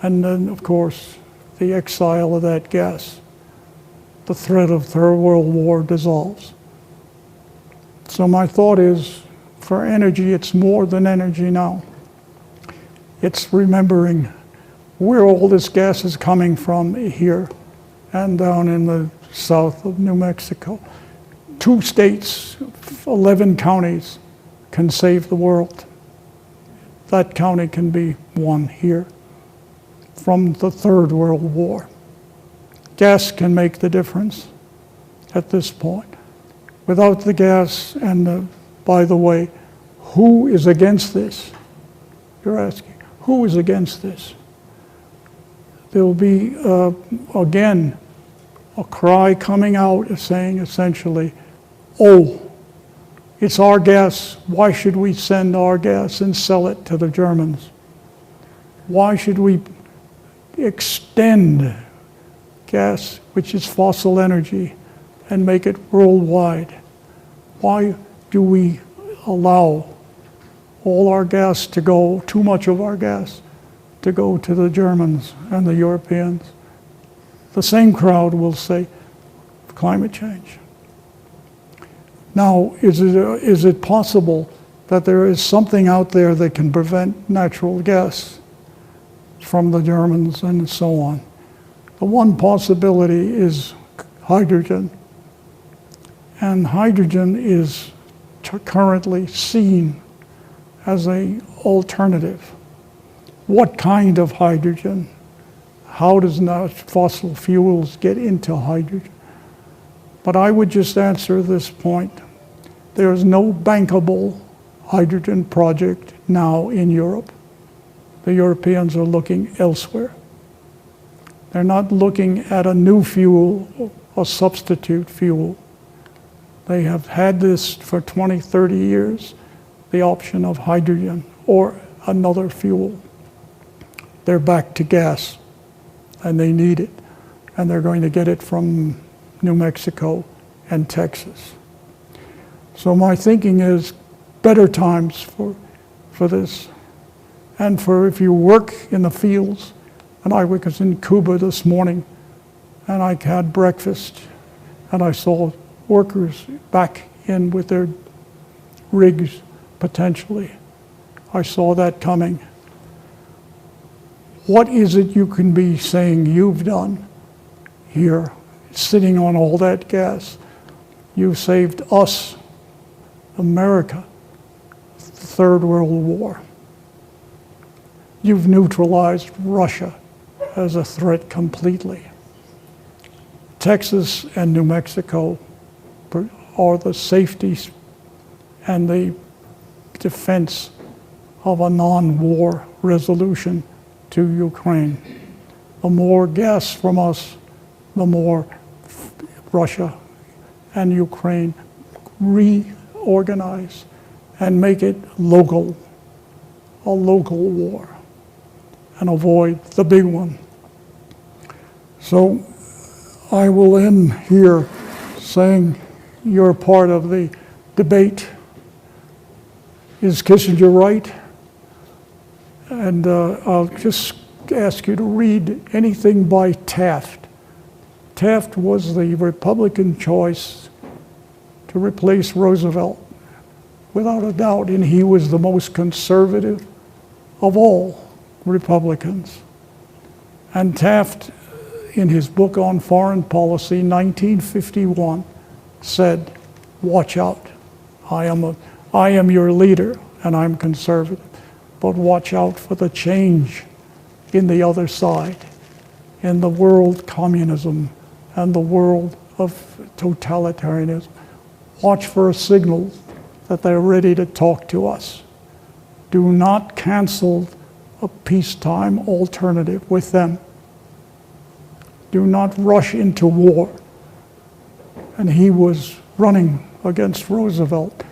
S2: and then, of course, the exile of that gas, the threat of Third World War dissolves. So my thought is, for energy, it's more than energy now. It's remembering where all this gas is coming from here and down in the south of New Mexico. 2 states, 11 counties can save the world. That county can be one here from the Third World War. Gas can make the difference at this point. Without the gas, and by the way, who is against this? You're asking, who is against this? There will be, again, a cry coming out saying essentially, oh, it's our gas. Why should we send our gas and sell it to the Germans? Why should we extend gas, which is fossil energy, and make it worldwide? Why do we allow all our gas to go, too much of our gas, to go to the Germans and the Europeans? The same crowd will say, climate change. Now, is it possible that there is something out there that can prevent natural gas from the Germans and so on? The one possibility is hydrogen. And hydrogen is currently seen as an alternative. What kind of hydrogen? How does not fossil fuels get into hydrogen? But I would just answer this point. There is no bankable hydrogen project now in Europe. The Europeans are looking elsewhere. They're not looking at a new fuel, a substitute fuel. They have had this for 20, 30 years, the option of hydrogen or another fuel. They're back to gas, and they need it. And they're going to get it from New Mexico and Texas. So my thinking is better times for this. And for if you work in the fields, and I was in Cuba this morning, and I had breakfast, and I saw workers back in with their rigs, potentially. I saw that coming. What is it you can be saying you've done here, sitting on all that gas? You've saved us, America, the Third World War. You've neutralized Russia as a threat completely. Texas and New Mexico are the safety and the defense of a non-war resolution to Ukraine. The more gas from us, the more Russia and Ukraine reorganize and make it local, a local war, and avoid the big one. So I will end here saying you're part of the debate. Is Kissinger right? And I'll just ask you to read anything by Taft. Taft was the Republican choice to replace Roosevelt, without a doubt, and he was the most conservative of all Republicans. And Taft, in his book on foreign policy, 1951, said, watch out. I am your leader, and I'm conservative, but watch out for the change in the other side, in the world communism and the world of totalitarianism. Watch for a signal that they're ready to talk to us. Do not cancel a peacetime alternative with them. Do not rush into war. And he was running against Roosevelt,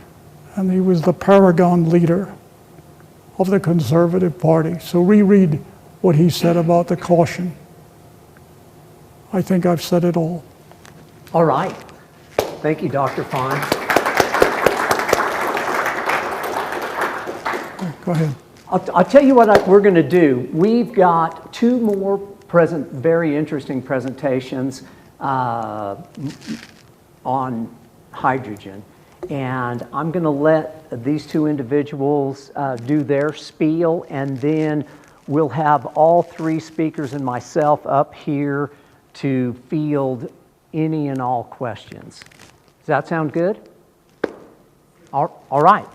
S2: and he was the paragon leader of the Conservative Party. So reread what he said about the caution. I think I've said it all.
S1: All right. Thank you, Dr. Fine.
S2: Go ahead.
S1: I'll tell you what we're going to do. We've got two more very interesting presentations on hydrogen. And I'm going to let these two individuals do their spiel, and then we'll have all three speakers and myself up here to field any and all questions. Does that sound good? All right.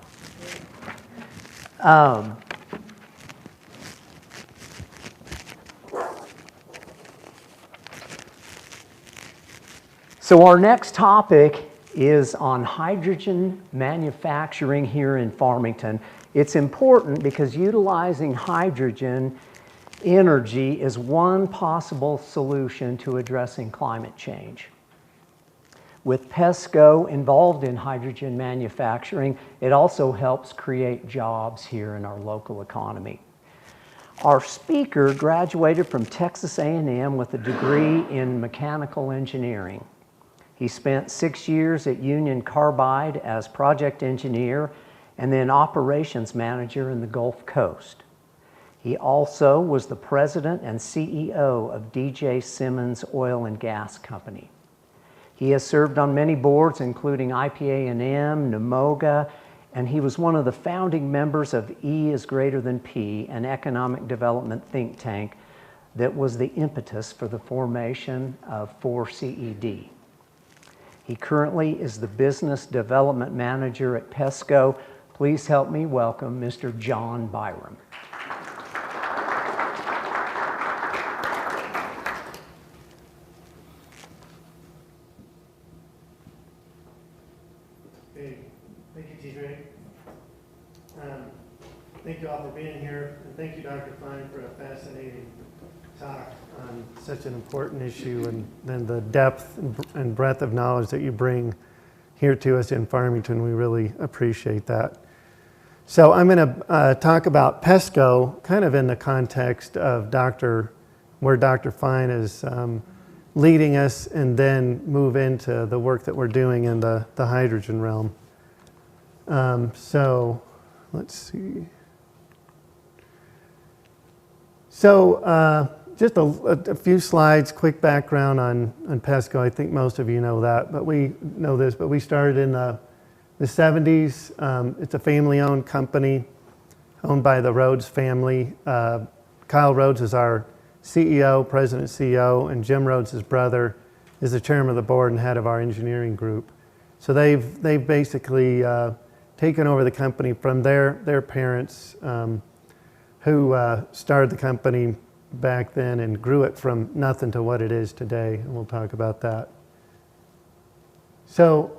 S1: So our next topic is on hydrogen manufacturing here in Farmington. It's important because utilizing hydrogen energy is one possible solution to addressing climate change. With PESCO involved in hydrogen manufacturing, it also helps create jobs here in our local economy. Our speaker graduated from Texas A&M with a degree in mechanical engineering. He spent 6 years at Union Carbide as project engineer and then operations manager in the Gulf Coast. He also was the president and CEO of DJ Simmons Oil and Gas Company. He has served on many boards, including IPA&M, NMOGA, and he was one of the founding members of E is Greater Than P, an economic development think tank that was the impetus for the formation of 4CED. He currently is the business development manager at PESCO. Please help me welcome Mr. John Byrom.
S4: Hey, thank you, TJ. Thank you all for being here, and thank you, Dr. Fine, for a fascinating talk on such an important issue, and then the depth and breadth of knowledge that you bring here to us in Farmington. We really appreciate that. So I'm going to talk about PESCO kind of in the context of where Dr. Fine is leading us, and then move into the work that we're doing in the hydrogen realm. So let's see. So just a few slides, quick background on PESCO. I think most of you know that, but we know this, but we started in the 70s. It's a family-owned company owned by the Rhodes family. Kyle Rhodes is our CEO, president CEO, and Jim Rhodes, his brother, is the chairman of the board and head of our engineering group. So they've basically taken over the company from their parents, who started the company back then and grew it from nothing to what it is today, and we'll talk about that. So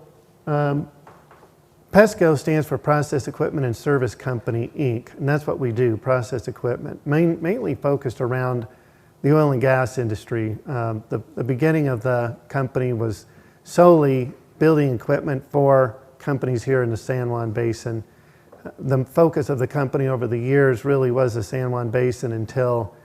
S4: PESCO stands for Process Equipment and Service Company, Inc., and that's what we do, process equipment, mainly focused around the oil and gas industry. The beginning of the company was solely building equipment for companies here in the San Juan Basin. The focus of the company over the years really was the San Juan Basin until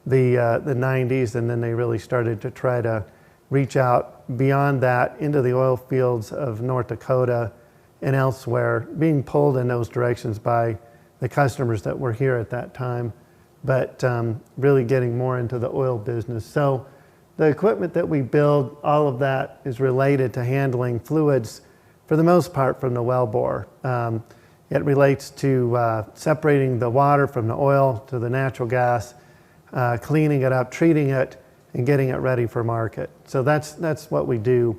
S4: the 90s, and then they really started to try to reach out beyond that into the oil fields of North Dakota and elsewhere, being pulled in those directions by the customers that were here at that time, but really getting more into the oil business. So the equipment that we build, all of that is related to handling fluids for the most part from the wellbore. It relates to separating the water from the oil to the natural gas, cleaning it up, treating it, and getting it ready for market. So that's what we do.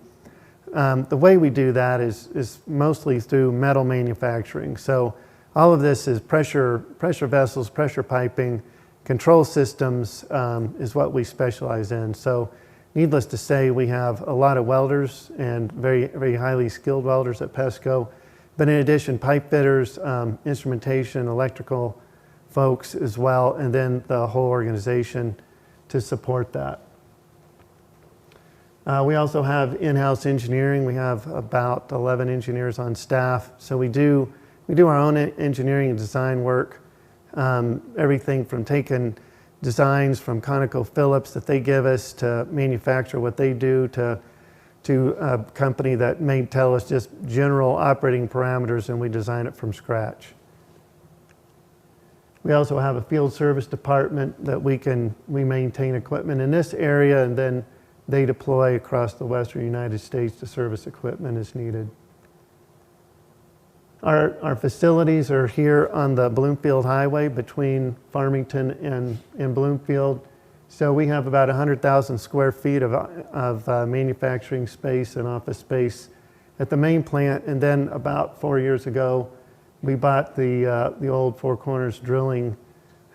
S4: The way we do that is mostly through metal manufacturing. So all of this is pressure vessels, pressure piping, control systems is what we specialize in. So needless to say, we have a lot of welders and very, very highly skilled welders at PESCO. But in addition, pipe fitters, instrumentation, electrical folks as well, and then the whole organization to support that. We also have in-house engineering. We have about 11 engineers on staff. So we do our own engineering and design work. Everything from taking designs from ConocoPhillips that they give us to manufacture what they do to a company that may tell us just general operating parameters and we design it from scratch. We also have a field service department that we maintain equipment in this area, and then they deploy across the western United States to service equipment as needed. Our facilities are here on the Bloomfield Highway between Farmington and Bloomfield. So we have about 100,000 square feet of manufacturing space and office space at the main plant. And then about 4 years ago, we bought the old Four Corners Drilling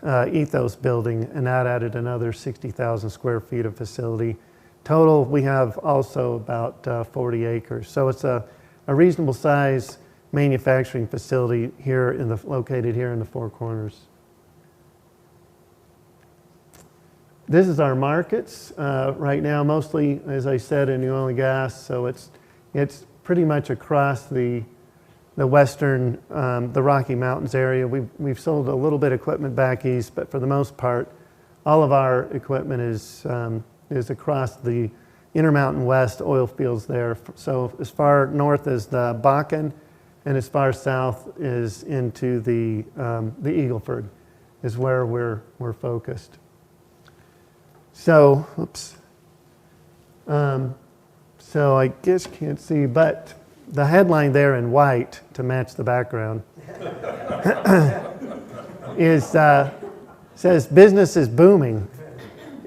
S4: Ethos building, and that added another 60,000 square feet of facility. Total, we have also about 40 acres. So it's a reasonable size manufacturing facility here located here in the Four Corners. This is our markets right now, mostly, as I said, in the oil and gas. So it's pretty much across the western, the Rocky Mountains area. We've sold a little bit of equipment back east, but for the most part, all of our equipment is across the Intermountain West oil fields there. So as far north as the Basin, and as far south is into the Eagle Ford, is where we're focused. So, oops. So I guess you can't see, but the headline there in white to match the background says business is booming,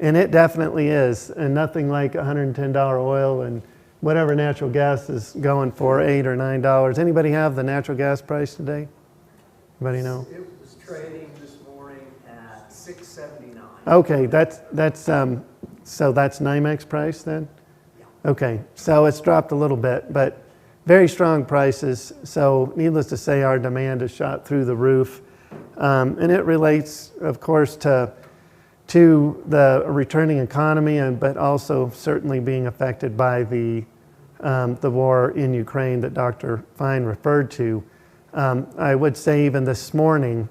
S4: and it definitely is, and nothing like $110 oil and whatever natural gas is going for, $8 or $9. Anybody have the natural gas price today? Anybody know?
S1: It was trading this morning at $6.79.
S4: Okay, so that's NYMEX price then?
S1: Yeah.
S4: Okay, so it's dropped a little bit, but very strong prices. So needless to say, our demand has shot through the roof. And it relates, of course, to the returning economy, but also certainly being affected by the war in Ukraine that Dr. Fine referred to. I would say even this morning,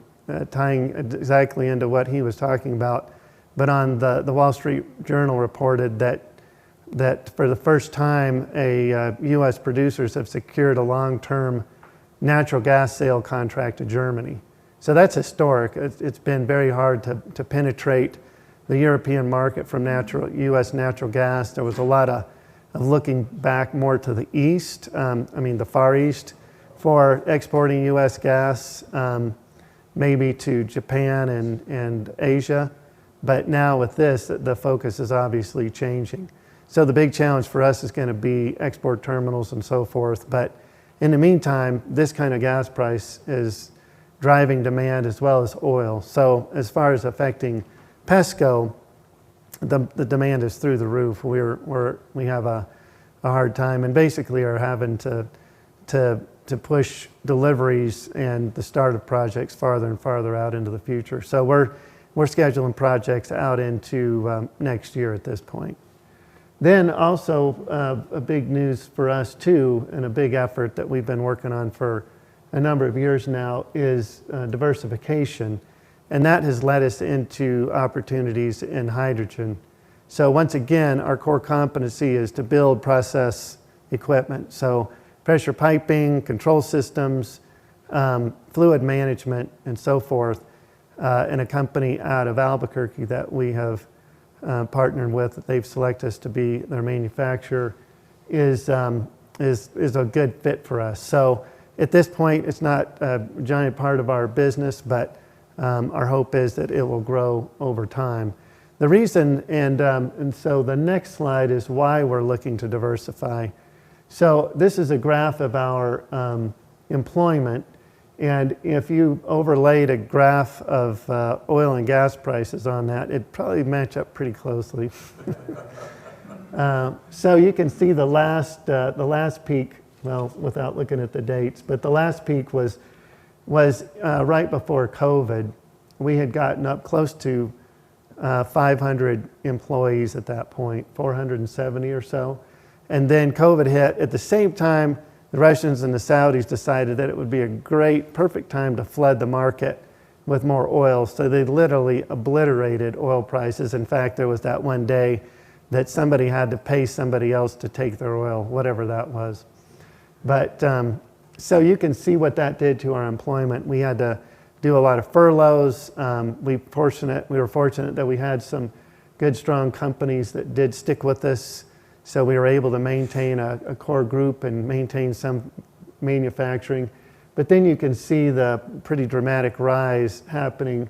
S4: tying exactly into what he was talking about, but on the Wall Street Journal reported that for the first time, U.S. producers have secured a long-term natural gas sale contract to Germany. So that's historic. It's been very hard to penetrate the European market from U.S. natural gas. There was a lot of looking back more to the east, the Far East, for exporting U.S. gas, maybe to Japan and Asia. But now with this, the focus is obviously changing. So the big challenge for us is going to be export terminals and so forth. But in the meantime, this kind of gas price is driving demand as well as oil. So as far as affecting PESCO, the demand is through the roof. We have a hard time and basically are having to push deliveries and the start of projects farther and farther out into the future. So we're scheduling projects out into next year at this point. Then also a big news for us too, and a big effort that we've been working on for a number of years now is diversification. And that has led us into opportunities in hydrogen. So once again, our core competency is to build process equipment. So pressure piping, control systems, fluid management, and so forth. And a company out of Albuquerque that we have partnered with, that they've selected us to be their manufacturer, is a good fit for us. So at this point, it's not a giant part of our business, but our hope is that it will grow over time. The reason, and so the next slide is why we're looking to diversify. So this is a graph of our employment, and if you overlaid a graph of oil and gas prices on that, it'd probably match up pretty closely. So you can see the last peak well, without looking at the dates, but the last peak was right before COVID. We had gotten up close to 500 employees at that point, 470 or so. And then COVID hit. At the same time, the Russians and the Saudis decided that it would be a great, perfect time to flood the market with more oil. So they literally obliterated oil prices. In fact, there was that one day that somebody had to pay somebody else to take their oil, whatever that was. But so you can see what that did to our employment. We had to do a lot of furloughs. We were fortunate that we had some good, strong companies that did stick with us. So we were able to maintain a core group and maintain some manufacturing. But then you can see the pretty dramatic rise happening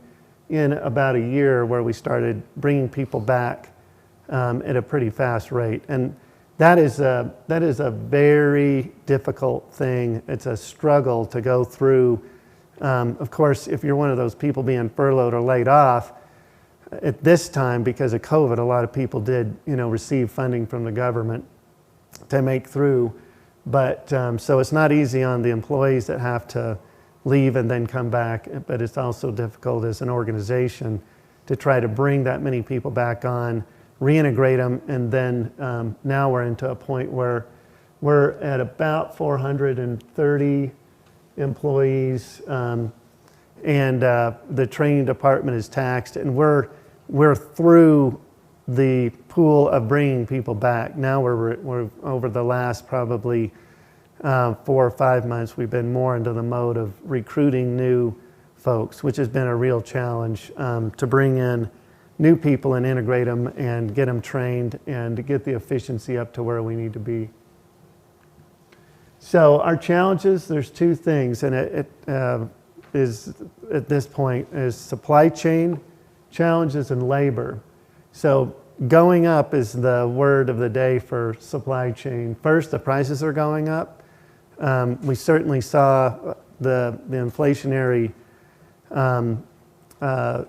S4: in about a year where we started bringing people back at a pretty fast rate. And that is a very difficult thing. It's a struggle to go through. Of course, if you're one of those people being furloughed or laid off, at this time, because of COVID, a lot of people did, receive funding from the government to make through. But so it's not easy on the employees that have to leave and then come back, but it's also difficult as an organization to try to bring that many people back on, reintegrate them, and then now we're into a point where we're at about 430 employees, and the training department is taxed, and we're through the pool of bringing people back. Now we're over the last probably 4 or 5 months, we've been more into the mode of recruiting new folks, which has been a real challenge to bring in new people and integrate them and get them trained and to get the efficiency up to where we need to be. So our challenges, there's two things, and it is at this point is supply chain challenges and labor. So going up is the word of the day for supply chain. First, the prices are going up. We certainly saw the inflationary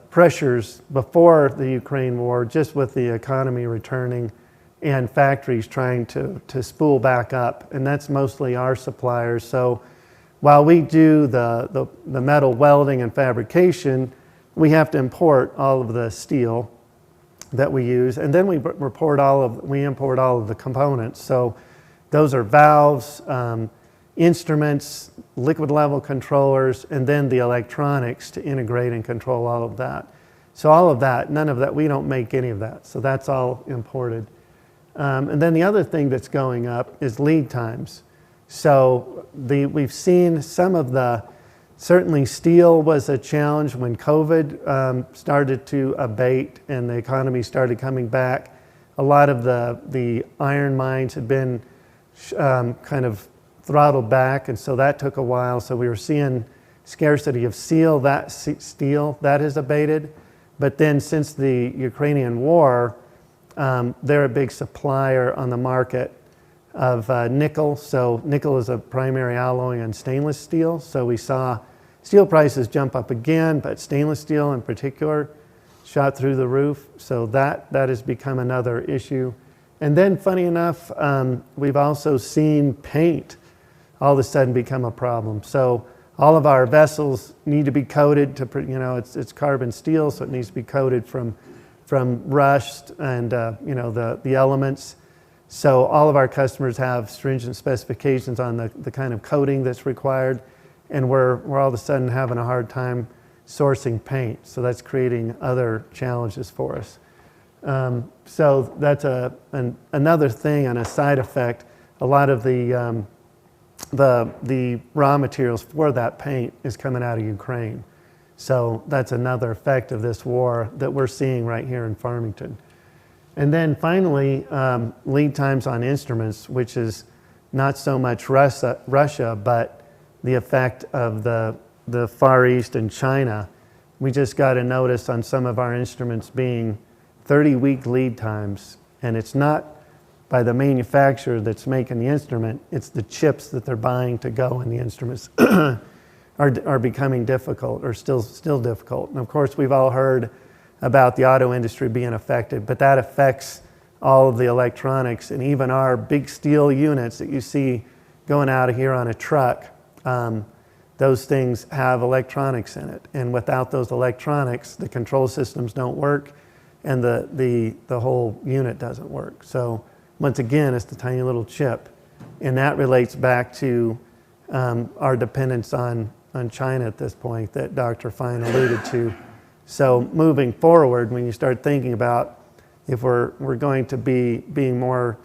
S4: pressures before the Ukraine war, just with the economy returning and factories trying to spool back up, and that's mostly our suppliers. So while we do the metal welding and fabrication, we have to import all of the steel that we use, and then we import all of the components. So those are valves, instruments, liquid level controllers, and then the electronics to integrate and control all of that. So all of that, none of that, we don't make any of that. So that's all imported. And then the other thing that's going up is lead times. So we've seen some of certainly steel was a challenge when COVID started to abate and the economy started coming back. A lot of the iron mines had been kind of throttled back, and so that took a while. So we were seeing scarcity of steel that has abated. But then since the Ukrainian war, they're a big supplier on the market of nickel. So nickel is a primary alloy in stainless steel. So we saw steel prices jump up again, but stainless steel in particular shot through the roof. So that has become another issue. And then funny enough, we've also seen paint all of a sudden become a problem. So all of our vessels need to be coated to, it's carbon steel, so it needs to be coated from rust and the elements. So all of our customers have stringent specifications on the kind of coating that's required, and we're all of a sudden having a hard time sourcing paint. So that's creating other challenges for us. So that's another thing and a side effect. A lot of the raw materials for that paint is coming out of Ukraine. So that's another effect of this war that we're seeing right here in Farmington. And then finally, lead times on instruments, which is not so much Russia, but the effect of the Far East and China. We just got a notice on some of our instruments being 30-week lead times, and it's not by the manufacturer that's making the instrument, it's the chips that they're buying to go in the instruments are becoming difficult, or still difficult. And of course, we've all heard about the auto industry being affected, but that affects all of the electronics, and even our big steel units that you see going out of here on a truck, those things have electronics in it. And without those electronics, the control systems don't work and the whole unit doesn't work. So once again, it's the tiny little chip. And that relates back to our dependence on China at this point that Dr. Fine alluded to. So moving forward, when you start thinking about if we're going to be being more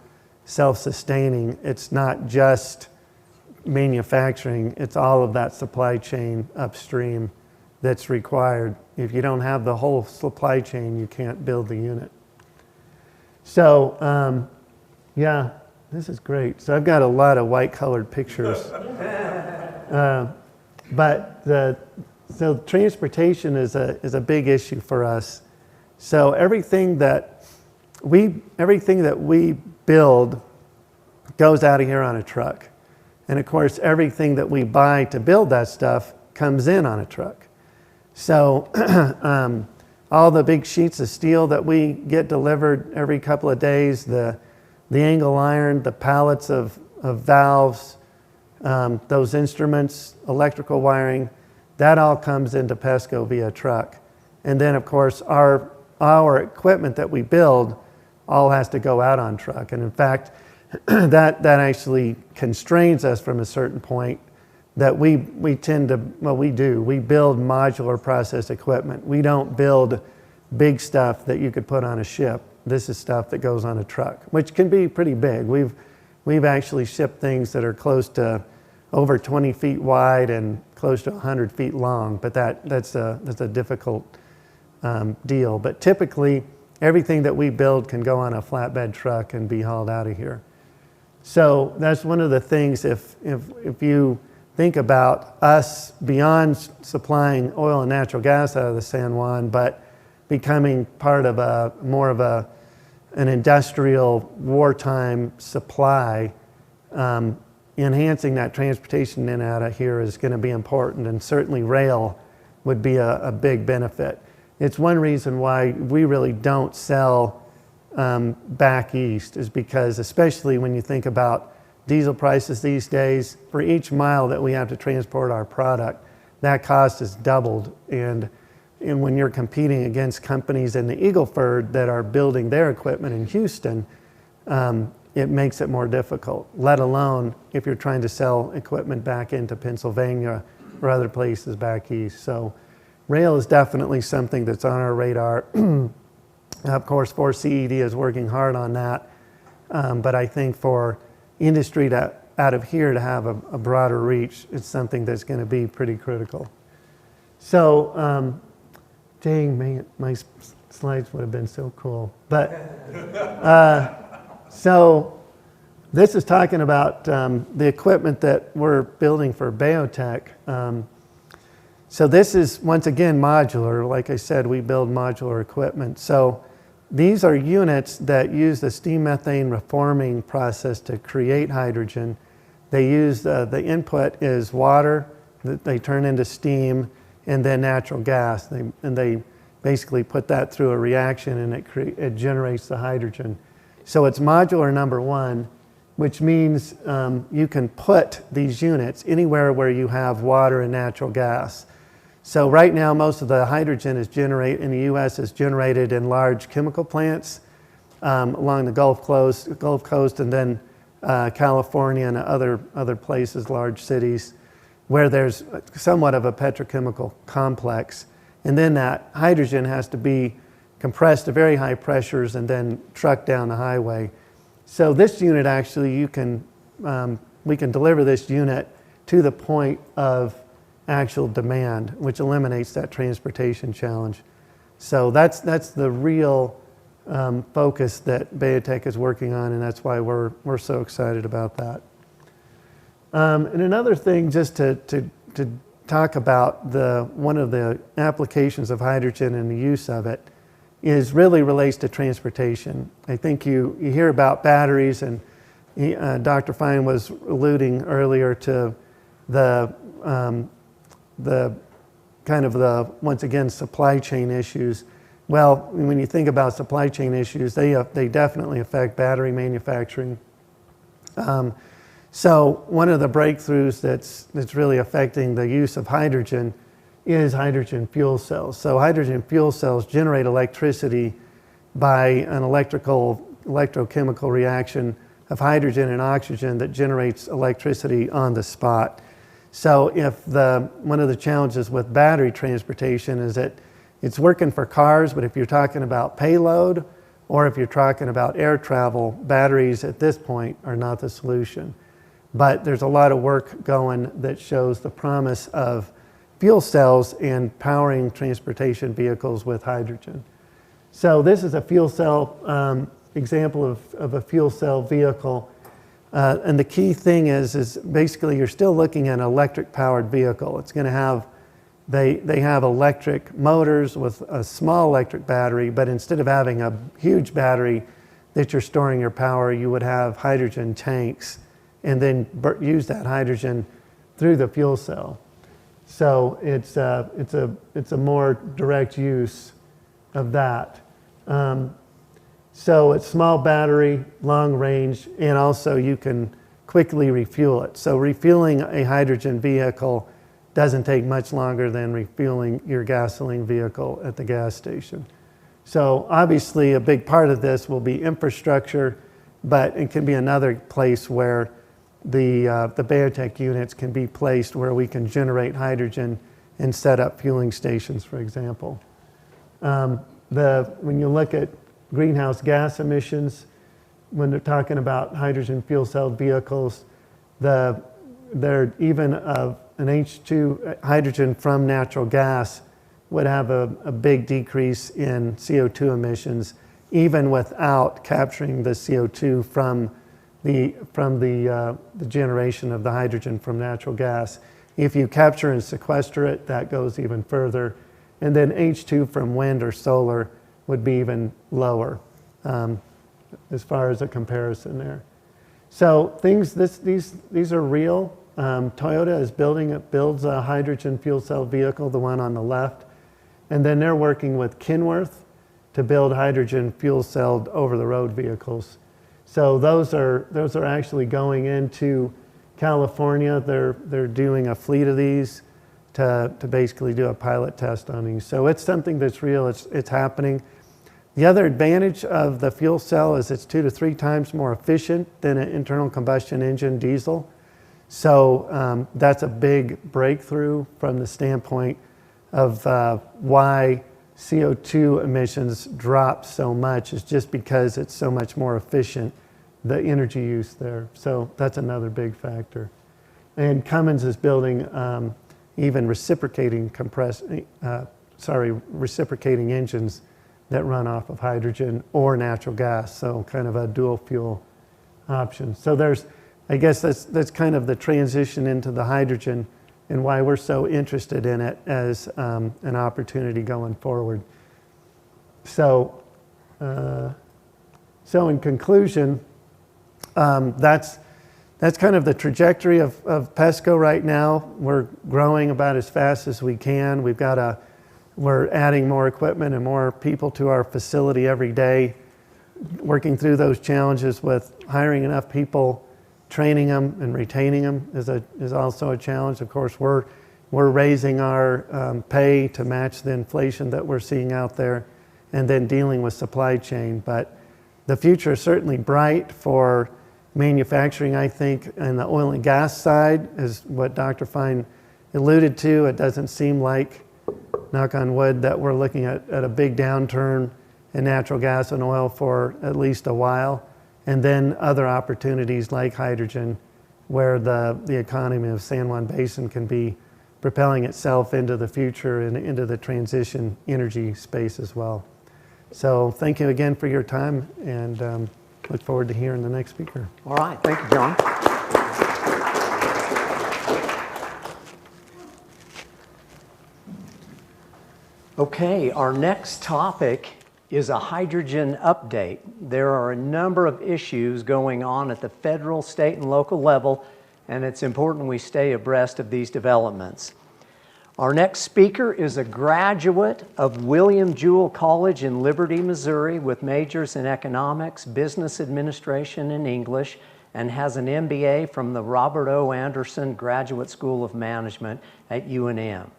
S4: self-sustaining, it's not just manufacturing, it's all of that supply chain upstream that's required. If you don't have the whole supply chain, you can't build the unit. So, yeah, this is great. So I've got a lot of white colored pictures. So transportation is a big issue for us. So everything that we build goes out of here on a truck. And of course, everything that we buy to build that stuff comes in on a truck. So all the big sheets of steel that we get delivered every couple of days, the angle iron, the pallets of valves, those instruments, electrical wiring, that all comes into PESCO via truck. And then of course, our equipment that we build all has to go out on truck. And in fact, that actually constrains us from a certain point that we tend to, well, we build modular process equipment. We don't build big stuff that you could put on a ship. This is stuff that goes on a truck, which can be pretty big. We've actually shipped things that are close to over 20 feet wide and close to 100 feet long, but that's a difficult deal. But typically, everything that we build can go on a flatbed truck and be hauled out of here. So that's one of the things, if you think about us beyond supplying oil and natural gas out of the San Juan, but becoming part of more of an industrial wartime supply, enhancing that transportation in and out of here is going to be important, and certainly rail would be a big benefit. It's one reason why we really don't sell back east, is because especially when you think about diesel prices these days, for each mile that we have to transport our product, that cost is doubled. And when you're competing against companies in the Eagleford that are building their equipment in Houston, it makes it more difficult, let alone if you're trying to sell equipment back into Pennsylvania or other places back east. So rail is definitely something that's on our radar. Of course, 4CED is working hard on that, but I think for industry out of here to have a broader reach, it's something that's going to be pretty critical. So, dang, man, my slides would have been so cool. But so this is talking about the equipment that we're building for Biotech. So this is, once again, modular. Like I said, we build modular equipment. So these are units that use the steam methane reforming process to create hydrogen. They use, the input is water that they turn into steam, and then natural gas. They basically put that through a reaction, and it generates the hydrogen. So it's modular number one, which means you can put these units anywhere where you have water and natural gas. So right now, most of the hydrogen in the U.S. is generated in large chemical plants along the Gulf Coast, and then California and other places, large cities, where there's somewhat of a petrochemical complex. And then that hydrogen has to be compressed to very high pressures and then trucked down the highway. So this unit actually, we can deliver this unit to the point of actual demand, which eliminates that transportation challenge. So that's the real focus that Biotech is working on, and that's why we're so excited about that. And another thing, just to talk about one of the applications of hydrogen and the use of it, is really relates to transportation. I think you hear about batteries, and Dr. Fine was alluding earlier to the once again, supply chain issues. Well, when you think about supply chain issues, they definitely affect battery manufacturing. So one of the breakthroughs that's really affecting the use of hydrogen is hydrogen fuel cells. So hydrogen fuel cells generate electricity by an electrochemical reaction of hydrogen and oxygen that generates electricity on the spot. So one of the challenges with battery transportation is that it's working for cars, but if you're talking about payload or if you're talking about air travel, batteries at this point are not the solution. But there's a lot of work going that shows the promise of fuel cells and powering transportation vehicles with hydrogen. So this is a fuel cell example of a fuel cell vehicle. And the key thing is basically you're still looking at an electric powered vehicle. It's going to have, they have electric motors with a small electric battery, but instead of having a huge battery that you're storing your power, you would have hydrogen tanks and then use that hydrogen through the fuel cell. So it's a more direct use of that. So it's small battery, long range, and also you can quickly refuel it. So refueling a hydrogen vehicle doesn't take much longer than refueling your gasoline vehicle at the gas station. So obviously a big part of this will be infrastructure, but it can be another place where the Bayotech units can be placed where we can generate hydrogen and set up fueling stations, for example. When you look at greenhouse gas emissions, when they're talking about hydrogen fuel cell vehicles, they're even an H2 hydrogen from natural gas would have a big decrease in CO2 emissions, even without capturing the CO2 from the generation of the hydrogen from natural gas. If you capture and sequester it, that goes even further. And then H2 from wind or solar would be even lower as far as a comparison there. So these are real. Toyota builds a hydrogen fuel cell vehicle, the one on the left, and then they're working with Kenworth to build hydrogen fuel cell over-the-road vehicles. So those are actually going into California. They're doing a fleet of these to basically do a pilot test on these. So it's something that's real. It's happening. The other advantage of the fuel cell is it's 2 to 3 times more efficient than an internal combustion engine diesel. So that's a big breakthrough from the standpoint of why CO2 emissions drop so much, is just because it's so much more efficient, the energy use there. So that's another big factor. And Cummins is building even reciprocating engines that run off of hydrogen or natural gas, so kind of a dual fuel option. So I guess that's kind of the transition into the hydrogen and why we're so interested in it as an opportunity going forward. So in conclusion, that's kind of the trajectory of PESCO right now. We're growing about as fast as we can. We're adding more equipment and more people to our facility every day, working through those challenges with hiring enough people, training them and retaining them is also a challenge. Of course, we're raising our pay to match the inflation that we're seeing out there, and then dealing with supply chain. But the future is certainly bright for manufacturing, I think, and the oil and gas side is what Dr. Fine alluded to. It doesn't seem like, knock on wood, that we're looking at a big downturn in natural gas and oil for at least a while. And then other opportunities like hydrogen, where the economy of San Juan Basin can be propelling itself into the future and into the transition energy space as well. So thank you again for your time, and look forward to hearing the next speaker.
S1: All right, thank you, John. Okay, our next topic is a hydrogen update. There are a number of issues going on at the federal, state, and local level, and it's important we stay abreast of these developments. Our next speaker is a graduate of William Jewell College in Liberty, Missouri, with majors in economics, business administration, and English, and has an MBA from the Robert O. Anderson Graduate School of Management at UNM.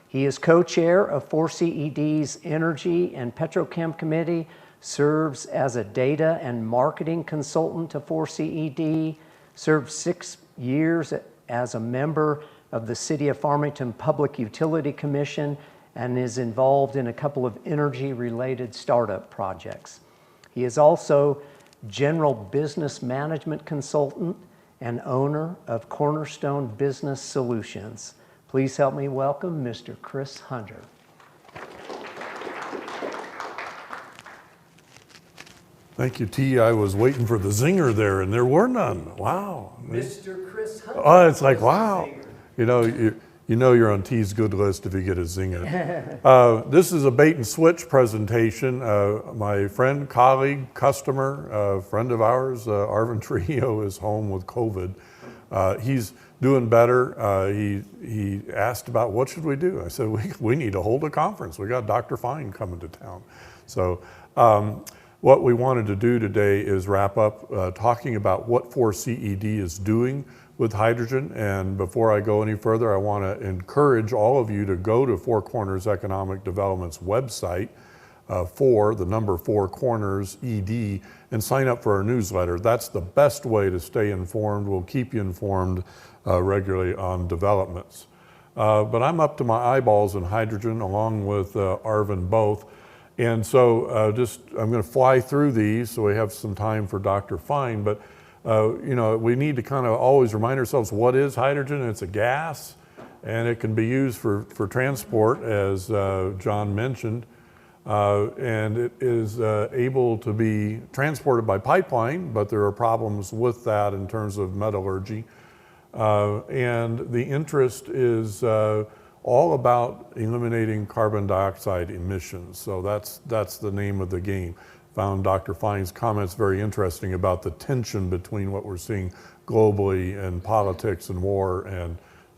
S1: He is co-chair of 4CED's Energy and Petrochem Committee, serves as a data and marketing consultant to 4CED, served 6 years as a member of the City of Farmington Public Utility Commission, and is involved in a couple of energy-related startup projects. He is also general business management consultant and owner of Cornerstone Business Solutions. Please help me welcome Mr. Chris Hunter.
S3: Thank you, T. I was waiting for the zinger there, and there were none. Wow.
S1: Mr. Chris Hunter.
S3: Oh, it's like, wow. You know you're on T's good list if you get a zinger. This is a bait and switch presentation. My friend, colleague, customer, friend of ours, Arvin Trujillo, is home with COVID. He's doing better. He asked about what should we do. I said, we need to hold a conference. We got Dr. Fine coming to town. So what we wanted to do today is wrap up talking about what 4CED is doing with hydrogen. And before I go any further, I want to encourage all of you to go to Four Corners Economic Development's website, the number 4 Corners ED, and sign up for our newsletter. That's the best way to stay informed. We'll keep you informed regularly on developments. But I'm up to my eyeballs in hydrogen, along with Arvin both. And so I'm going to fly through these so we have some time for Dr. Fine. But we need to kind of always remind ourselves, what is hydrogen? It's a gas, and it can be used for transport, as John mentioned. And it is able to be transported by pipeline, but there are problems with that in terms of metallurgy. And the interest is all about eliminating carbon dioxide emissions. So that's the name of the game. Found Dr. Fine's comments very interesting about the tension between what we're seeing globally and politics and war and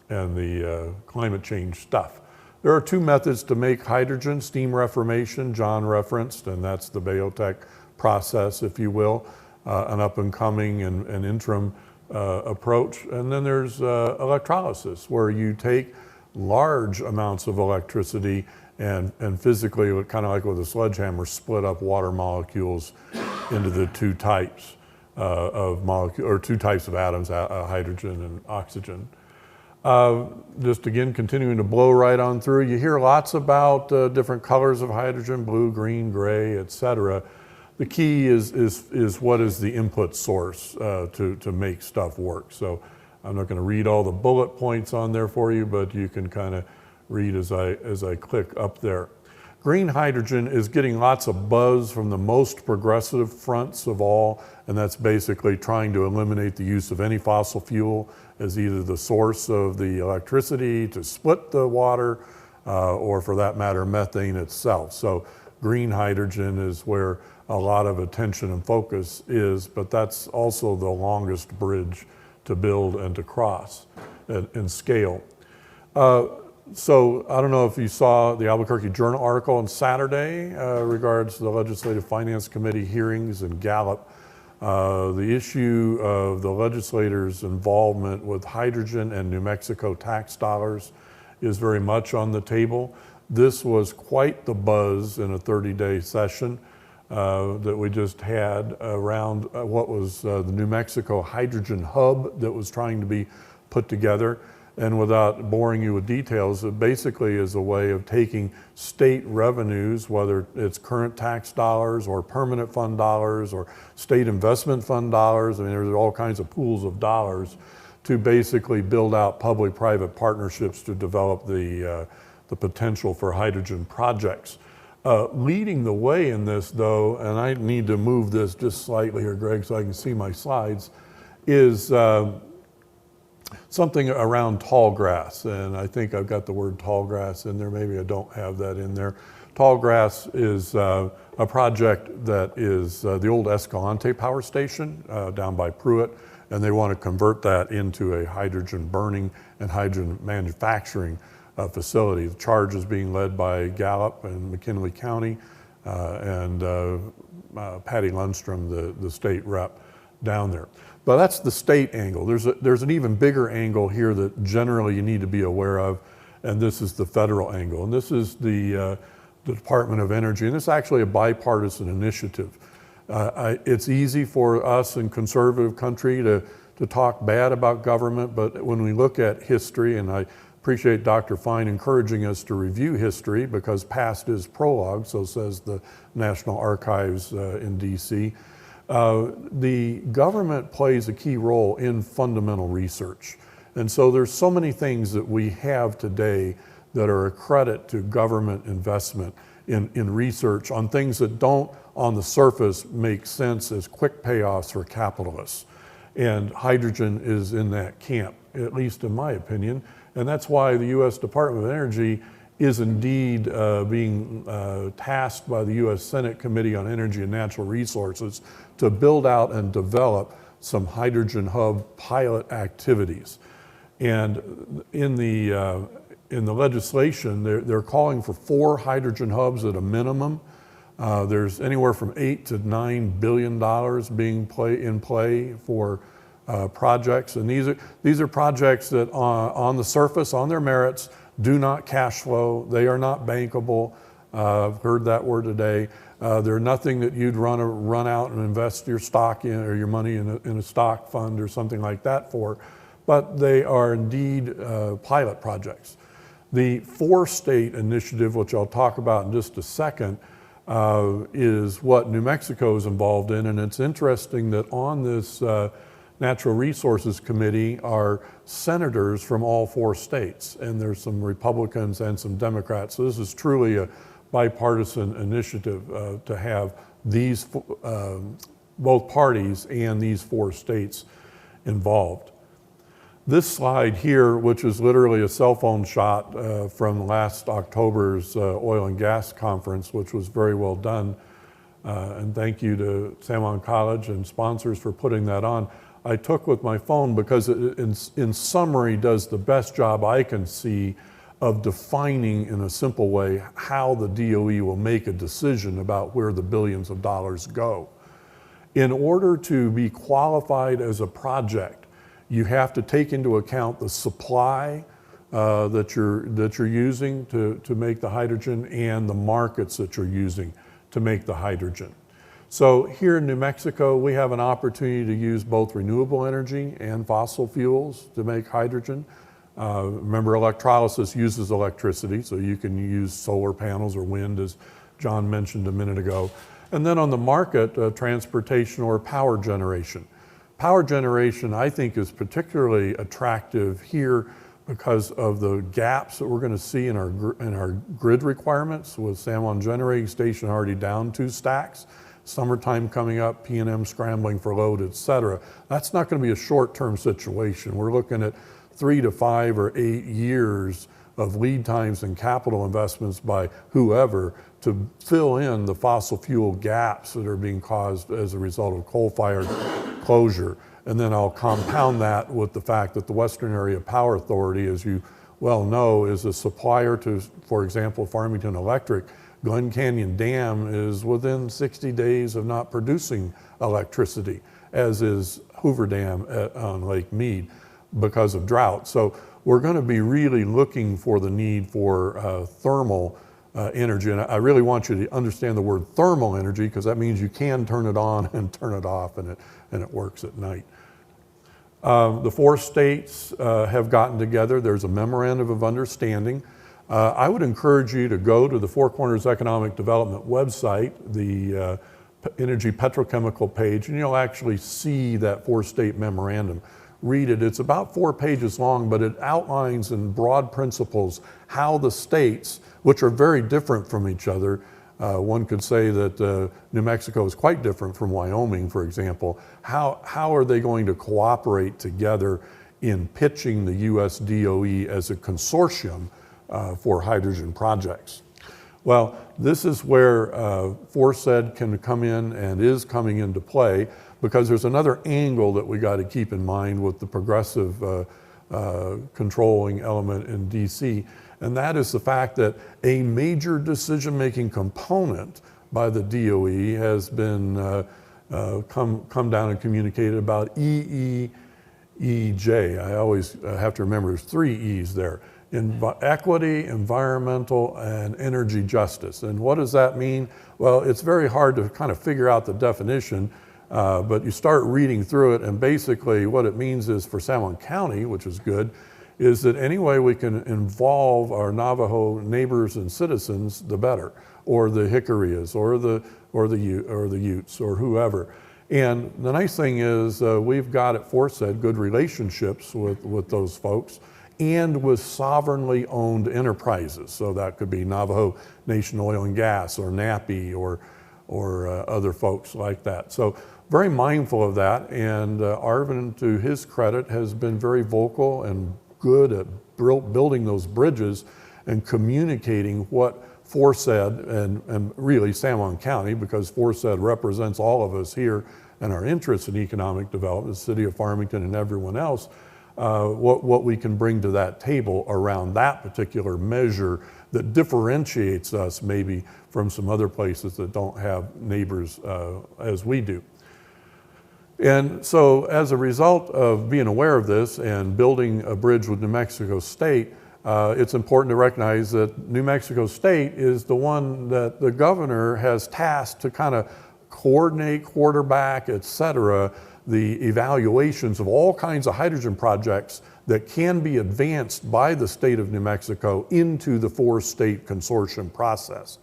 S3: the climate change stuff. There are 2 methods to make hydrogen: steam reformation, John referenced, and that's the Biotech process, if you will, an up and coming and interim approach. And then there's electrolysis, where you take large amounts of electricity and physically, kind of like with a sledgehammer, split up water molecules into the 2 types or 2 types of atoms, hydrogen and oxygen. Just again, continuing to blow right on through. You hear lots about different colors of hydrogen: blue, green, gray, etc. The key is what is the input source to make stuff work. So I'm not going to read all the bullet points on there for you, but you can kind of read as I click up there. Green hydrogen is getting lots of buzz from the most progressive fronts of all, and that's basically trying to eliminate the use of any fossil fuel as either the source of the electricity to split the water, or for that matter, methane itself. So green hydrogen is where a lot of attention and focus is, but that's also the longest bridge to build and to cross and scale. So I don't know if you saw the Albuquerque Journal article on Saturday regards the Legislative Finance Committee hearings in Gallup. The issue of the legislators' involvement with hydrogen and New Mexico tax dollars is very much on the table. This was quite the buzz in a 30-day session that we just had around what was the New Mexico Hydrogen Hub that was trying to be put together. And without boring you with details, it basically is a way of taking state revenues, whether it's current tax dollars or permanent fund dollars or state investment fund dollars. I mean, there's all kinds of pools of dollars to basically build out public-private partnerships to develop the potential for hydrogen projects. Leading the way in this, though, and I need to move this just slightly here, Greg, so I can see my slides, is something around tall grass. And I think I've got the word tall grass in there. Maybe I don't have that in there. Tall grass is a project that is the old Escalante power station down by Pruitt, and they want to convert that into a hydrogen burning and hydrogen manufacturing facility. The charge is being led by Gallup and McKinley County and Patty Lundstrom, the state rep down there. But that's the state angle. There's an even bigger angle here that generally you need to be aware of, and this is the federal angle. And this is the Department of Energy, and it's actually a bipartisan initiative. It's easy for us in conservative country to talk bad about government, but when we look at history, and I appreciate Dr. Fine encouraging us to review history because past is prologue, so says the National Archives in DC. The government plays a key role in fundamental research. And so there's so many things that we have today that are a credit to government investment in research on things that don't on the surface make sense as quick payoffs for capitalists. And hydrogen is in that camp, at least in my opinion. And that's why the U.S. Department of Energy is indeed being tasked by the U.S. Senate Committee on Energy and Natural Resources to build out and develop some hydrogen hub pilot activities. And in the legislation, they're calling for 4 hydrogen hubs at a minimum. There's anywhere from $8 to $9 billion being in play for projects, and these are projects that on the surface, on their merits, do not cash flow. They are not bankable. I've heard that word today. They're nothing that you'd run out and invest your stock in or your money in a stock fund or something like that for, but they are indeed pilot projects. The 4-state initiative, which I'll talk about in just a second, is what New Mexico is involved in, and it's interesting that on this Natural Resources Committee are senators from all 4 states, and there's some Republicans and some Democrats. So this is truly a bipartisan initiative to have these both parties and these 4 states involved. This slide here, which is literally a cell phone shot from last October's oil and gas conference, which was very well done, and thank you to San Juan College and sponsors for putting that on. I took with my phone because it, in summary, does the best job I can see of defining in a simple way how the DOE will make a decision about where the billions of dollars go. In order to be qualified as a project, you have to take into account the supply that you're using to make the hydrogen and the markets that you're using to make the hydrogen. So here in New Mexico, we have an opportunity to use both renewable energy and fossil fuels to make hydrogen. Remember, electrolysis uses electricity, so you can use solar panels or wind, as John mentioned a minute ago. And then on the market, transportation or power generation. Power generation, I think, is particularly attractive here because of the gaps that we're going to see in our grid requirements, with San Juan Generating Station already down 2 stacks. Summertime coming up, P&M scrambling for load, et cetera. That's not going to be a short-term situation. We're looking at 3 to 5 or 8 years of lead times and capital investments by whoever to fill in the fossil fuel gaps that are being caused as a result of coal-fired closure. And then I'll compound that with the fact that the Western Area Power Authority, as you well know, is a supplier to, for example, Farmington Electric. Glen Canyon Dam is within 60 days of not producing electricity, as is Hoover Dam on Lake Mead because of drought. So we're going to be really looking for the need for thermal energy. And I really want you to understand the word thermal energy, because that means you can turn it on and turn it off, and it works at night. The 4 states have gotten together. There's a memorandum of understanding. I would encourage you to go to the Four Corners Economic Development website, the Energy Petrochemical page, and you'll actually see that 4-state memorandum. Read it. It's about 4 pages long, but it outlines in broad principles how the states, which are very different from each other, one could say that New Mexico is quite different from Wyoming, for example. How are they going to cooperate together in pitching the US DOE as a consortium for hydrogen projects? Well, this is where FORSED can come in and is coming into play, because there's another angle that we got to keep in mind with the progressive controlling element in DC, and that is the fact that a major decision-making component by the DOE has been come down and communicated about EEEJ. I always have to remember there's 3 E's there. Equity, environmental, and energy justice. And what does that mean? Well, it's very hard to kind of figure out the definition, but you start reading through it, and basically what it means is for San Juan County, which is good, is that any way we can involve our Navajo neighbors and citizens, the better, or the Jicarillas, or the Utes, or whoever. And the nice thing is we've got at Forced good relationships with those folks, and with sovereignly owned enterprises. So that could be Navajo Nation Oil and Gas, or NAPI, or other folks like that. So very mindful of that, and Arvin, to his credit, has been very vocal and good at building those bridges and communicating what Forced and really San Juan County, because Forced represents all of us here and our interests in economic development, the city of Farmington and everyone else, what we can bring to that table around that particular measure that differentiates us maybe from some other places that don't have neighbors as we do. And so as a result of being aware of this and building a bridge with New Mexico State, it's important to recognize that New Mexico State is the one that the governor has tasked to kind of coordinate, quarterback, et cetera, the evaluations of all kinds of hydrogen projects that can be advanced by the state of New Mexico into the 4-state consortium process.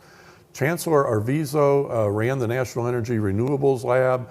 S3: Chancellor Arvizo ran the National Energy Renewables Lab.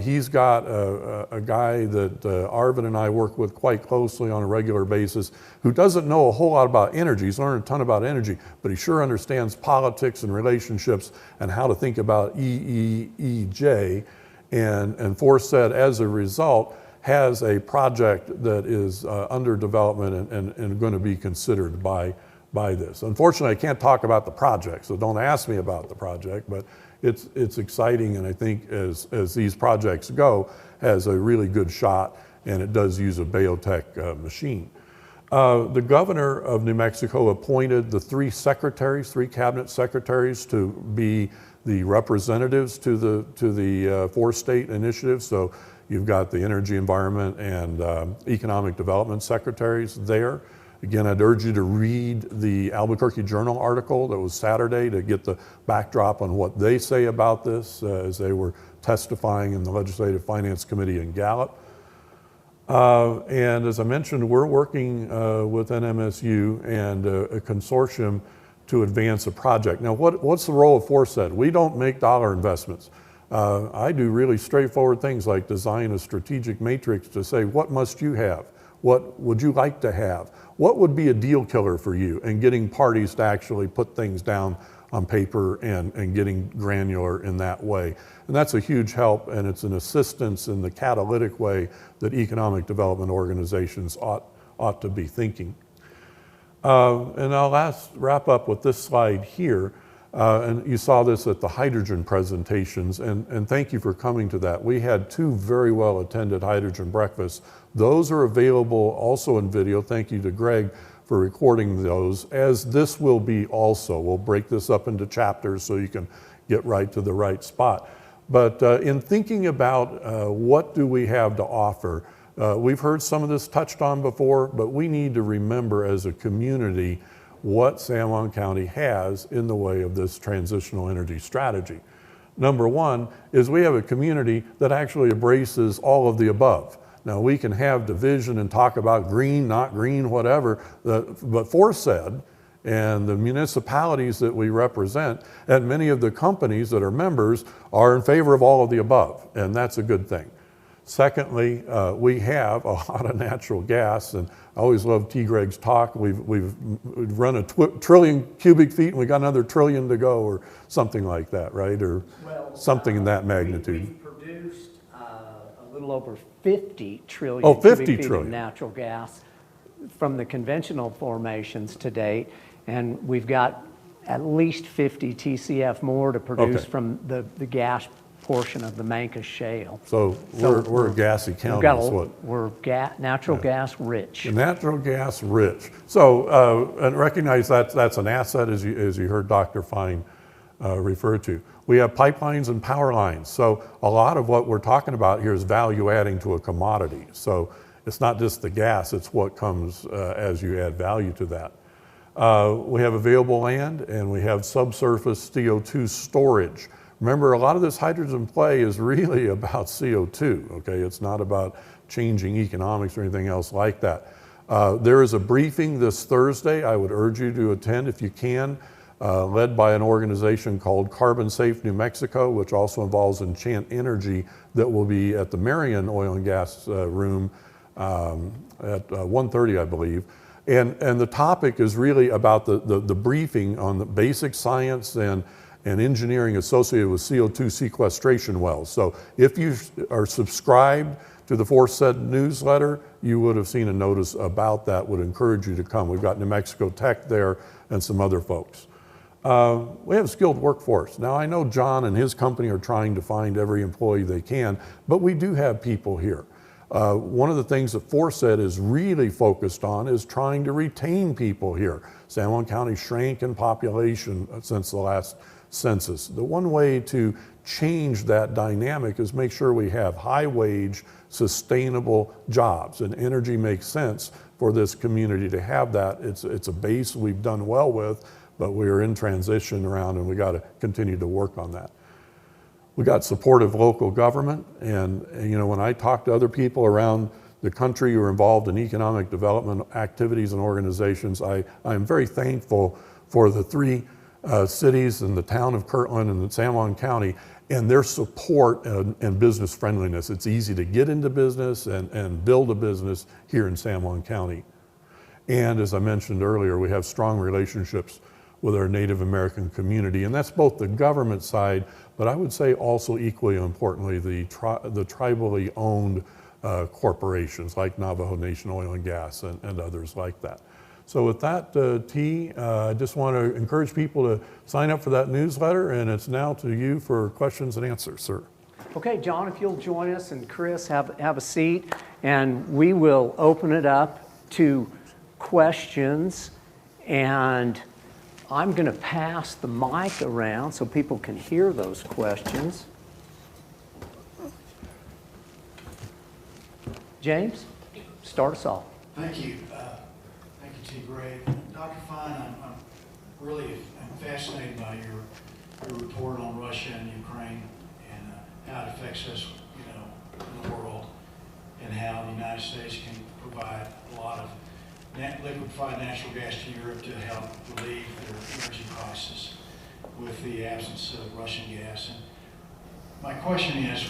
S3: He's got a guy that Arvin and I work with quite closely on a regular basis who doesn't know a whole lot about energy. He's learned a ton about energy, but he sure understands politics and relationships and how to think about EEEJ. And Forced, as a result, has a project that is under development and going to be considered by this. Unfortunately, I can't talk about the project, so don't ask me about the project, but it's exciting, and I think as these projects go, has a really good shot, and it does use a biotech machine. The governor of New Mexico appointed the 3 cabinet secretaries to be the representatives to the 4-state initiative. So you've got the Energy, Environment, and Economic Development secretaries there. Again, I'd urge you to read the Albuquerque Journal article that was Saturday to get the backdrop on what they say about this as they were testifying in the Legislative Finance Committee in Gallup. And as I mentioned, we're working with NMSU and a consortium to advance a project. Now, what's the role of Forced? We don't make dollar investments. I do really straightforward things like design a strategic matrix to say, what must you have? What would you like to have? What would be a deal killer for you? And getting parties to actually put things down on paper and getting granular in that way. And that's a huge help, and it's an assistance in the catalytic way that economic development organizations ought to be thinking. And I'll wrap up with this slide here. And you saw this at the hydrogen presentations, and thank you for coming to that. We had 2 very well attended hydrogen breakfasts. Those are available also in video. Thank you to Greg for recording those, as this will be also. We'll break this up into chapters so you can get right to the right spot. But in thinking about what do we have to offer, we've heard some of this touched on before, but we need to remember as a community what San Juan County has in the way of this transitional energy strategy. Number 1 is we have a community that actually embraces all of the above. Now, we can have division and talk about green, not green, whatever, but Forced and the municipalities that we represent and many of the companies that are members are in favor of all of the above, and that's a good thing. Secondly, we have a lot of natural gas, and I always love T. Greg's talk. We've run a trillion cubic feet, and we got another trillion to go, or something like that, right? Or something in that magnitude.
S1: We've produced a little over 50 trillion
S3: cubic
S1: feet
S3: trillion.
S1: of natural gas from the conventional formations to date, and we've got at least 50 TCF more to produce from the gas portion of the Mancos Shale.
S3: So we're a gassy county.
S1: We're natural gas rich.
S3: Natural gas rich. So and recognize that's an asset, as you heard Dr. Fine referred to. We have pipelines and power lines. So a lot of what we're talking about here is value adding to a commodity. So it's not just the gas, it's what comes as you add value to that. We have available land, and we have subsurface CO2 storage. Remember, a lot of this hydrogen play is really about CO2, okay? It's not about changing economics or anything else like that. There is a briefing this Thursday I would urge you to attend if you can, led by an organization called Carbon Safe New Mexico, which also involves Enchant Energy, that will be at the Merrion Oil and Gas room at 1:30, I believe. And the topic is really about the briefing on the basic science and engineering associated with CO2 sequestration wells. So if you are subscribed to the Foresight newsletter, you would have seen a notice about that, would encourage you to come. We've got New Mexico Tech there and some other folks. We have a skilled workforce. Now I know John and his company are trying to find every employee they can, but we do have people here. One of the things that Foresight is really focused on is trying to retain people here. San Juan County shrank in population since the last census. The one way to change that dynamic is make sure we have high wage, sustainable jobs, and energy makes sense for this community to have that. It's a base we've done well with, but we are in transition around, and we got to continue to work on that. We got supportive local government, and you know, when I talk to other people around the country who are involved in economic development activities and organizations, I'm very thankful for the three cities and the town of Kirtland and the San Juan County and their support and business friendliness. It's easy to get into business and build a business here in San Juan County. And as I mentioned earlier, we have strong relationships with our Native American community, and that's both the government side, but I would say also equally importantly, the tribally owned corporations like Navajo Nation Oil and Gas and others like that. So with that, T, I just want to encourage people to sign up for that newsletter, and it's now to you for questions and answers, sir.
S1: Okay, John, if you'll join us, and Chris, have a seat, and we will open it up to questions, and I'm going to pass the mic around so people can hear those questions. James, start us off.
S5: Thank you. Thank you, T. Gray. Dr. Fine, I'm really fascinated by your report on Russia and Ukraine and how it affects us, you know, in the world, and how the United States can provide a lot of liquefied natural gas to Europe to help relieve their energy crisis with the absence of Russian gas. And my question is,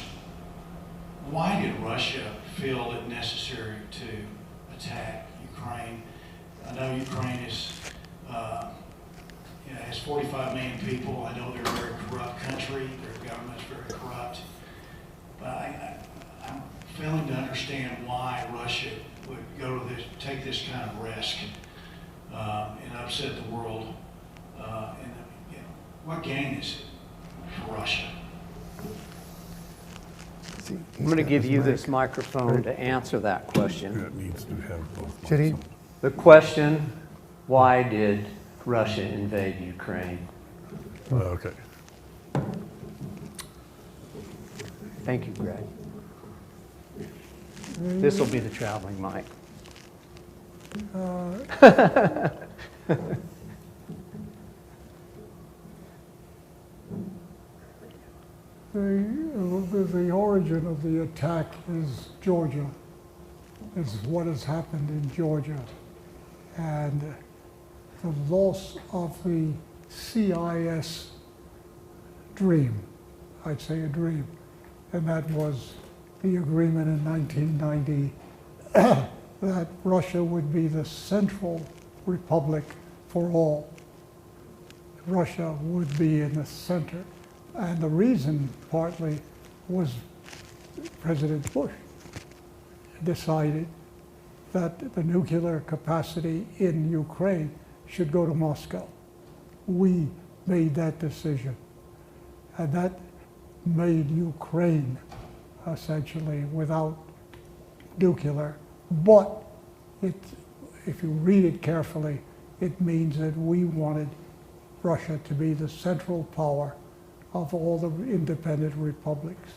S5: why did Russia feel it necessary to attack Ukraine? I know Ukraine is, has 45 million people. I know they're a very corrupt country. Their government's very corrupt. But I'm failing to understand why Russia would go to this, take this kind of risk and upset the world. And you know, what gain is it for Russia?
S1: I'm going to give you this microphone to answer that question.
S3: It needs to have both.
S4: Should he?
S1: The question, why did Russia invade Ukraine?
S3: Okay.
S1: Thank you, Greg. This will be the traveling mic.
S2: The origin of the attack is Georgia, is what has happened in Georgia. And the loss of the CIS dream, I'd say a dream, and that was the agreement in 1990 that Russia would be the central republic for all. Russia would be in the center. And the reason, partly, was President Bush decided that the nuclear capacity in Ukraine should go to Moscow. We made that decision. And that made Ukraine essentially without nuclear. But if you read it carefully, it means that we wanted Russia to be the central power of all the independent republics.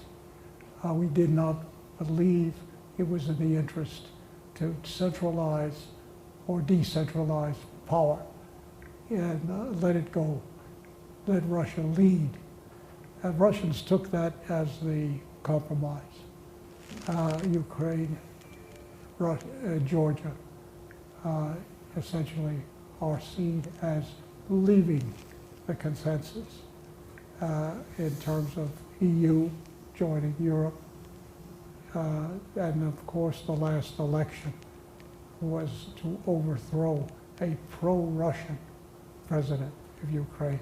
S2: We did not believe it was in the interest to centralize or decentralize power and let it go, let Russia lead. And Russians took that as the compromise. Ukraine, Georgia, essentially are seen as leaving the consensus in terms of EU joining Europe. And of course, the last election was to overthrow a pro-Russian president of Ukraine.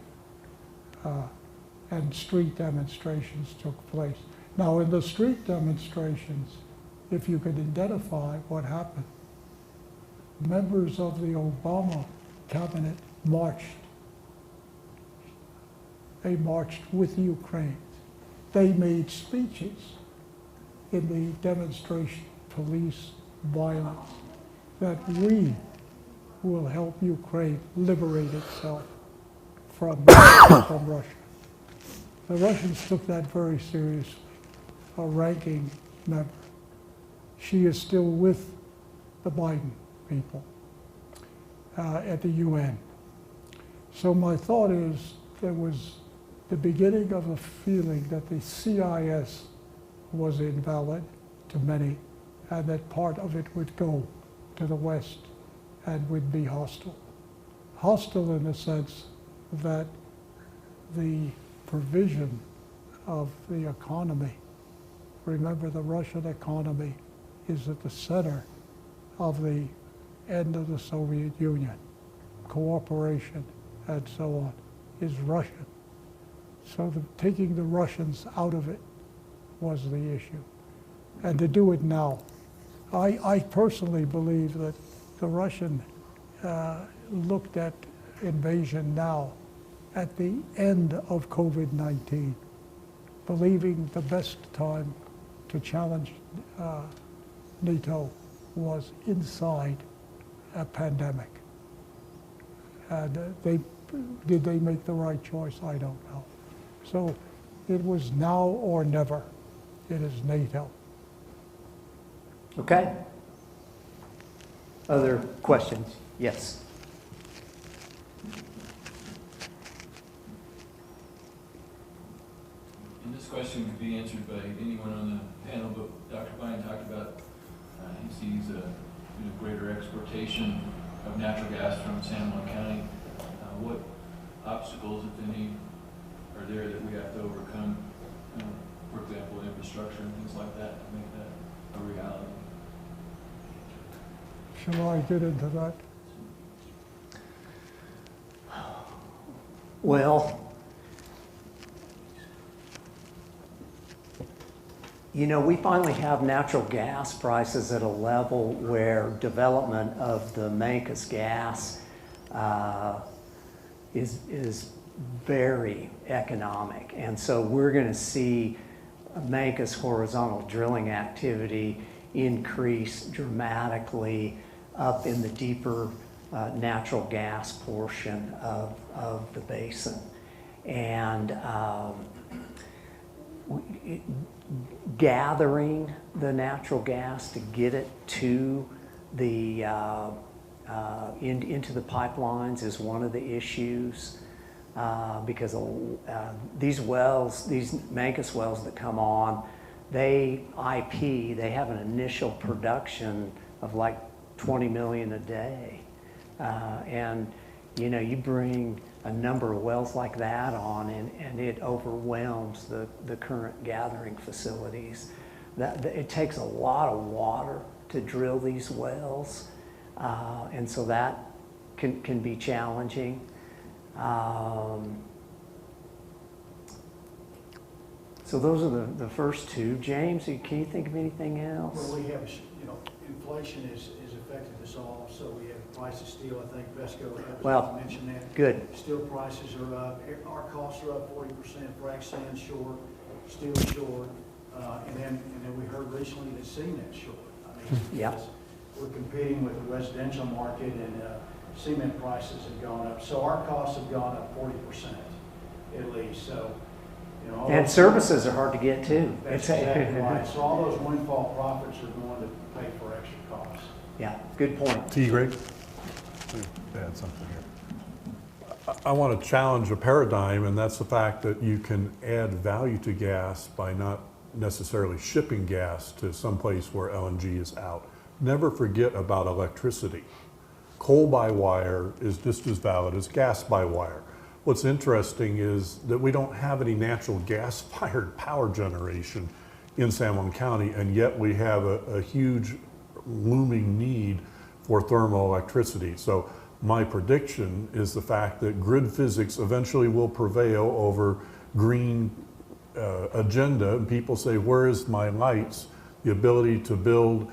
S2: And street demonstrations took place. Now, in the street demonstrations, if you could identify what happened, members of the Obama cabinet marched. They marched with Ukraine. They made speeches in the demonstration, police violence, that we will help Ukraine liberate itself from Russia. The Russians took that very seriously. A ranking member. She is still with the Biden people at the UN. So my thought is there was the beginning of a feeling that the CIS was invalid to many, and that part of it would go to the West and would be hostile. Hostile in the sense that the provision of the economy, remember the Russian economy is at the center of the end of the Soviet Union. Cooperation and so on is Russian. So taking the Russians out of it was the issue. And to do it now, I personally believe that the Russian looked at invasion now at the end of COVID-19, believing the best time to challenge NATO was inside a pandemic. And did they make the right choice? I don't know. So it was now or never. It is NATO.
S1: Okay. Other questions? Yes.
S6: And this question could be answered by anyone on the panel, but Dr. Byron talked about he sees a greater exportation of natural gas from San Juan County. What obstacles, if any, are there that we have to overcome? For example, infrastructure and things like that to make that a reality.
S2: Shall I get into that?
S1: Well, we finally have natural gas prices at a level where development of the Mancos gas is very economic. And so we're going to see Mancos horizontal drilling activity increase dramatically up in the deeper natural gas portion of the basin. And gathering the natural gas to get it to the into the pipelines is one of the issues, because these Mancos wells that come on, they have an initial production of like 20 million a day, and you bring a number of wells like that on, and it overwhelms the current gathering facilities. It takes a lot of water to drill these wells, and so that can be challenging. So those are the first two. James, can you think of anything else?
S5: Well, we have, inflation is affected us all. So we have the price of steel. I think PESCO mentioned that.
S1: Good.
S5: Steel prices are up. Our costs are up 40%. Frac sand short, steel short, and then we heard recently that cement's short. I mean,
S1: yeah.
S5: we're competing with the residential market, and cement prices have gone up, so our costs have gone up 40% at least, so, you know. all
S1: And
S5: those-
S1: services are hard to get too.
S5: That's exactly right, so all those windfall profits are going to pay for extra costs.
S1: Yeah, good point.
S3: T. Greg? Add something here. I want to challenge a paradigm, and that's the fact that you can add value to gas by not necessarily shipping gas to some place where LNG is out. Never forget about electricity. Coal by wire is just as valid as gas by wire. What's interesting is that we don't have any natural gas-fired power generation in San Juan County, and yet we have a huge looming need for thermal electricity. So my prediction is the fact that grid physics eventually will prevail over green agenda. And people say, where is my lights? The ability to build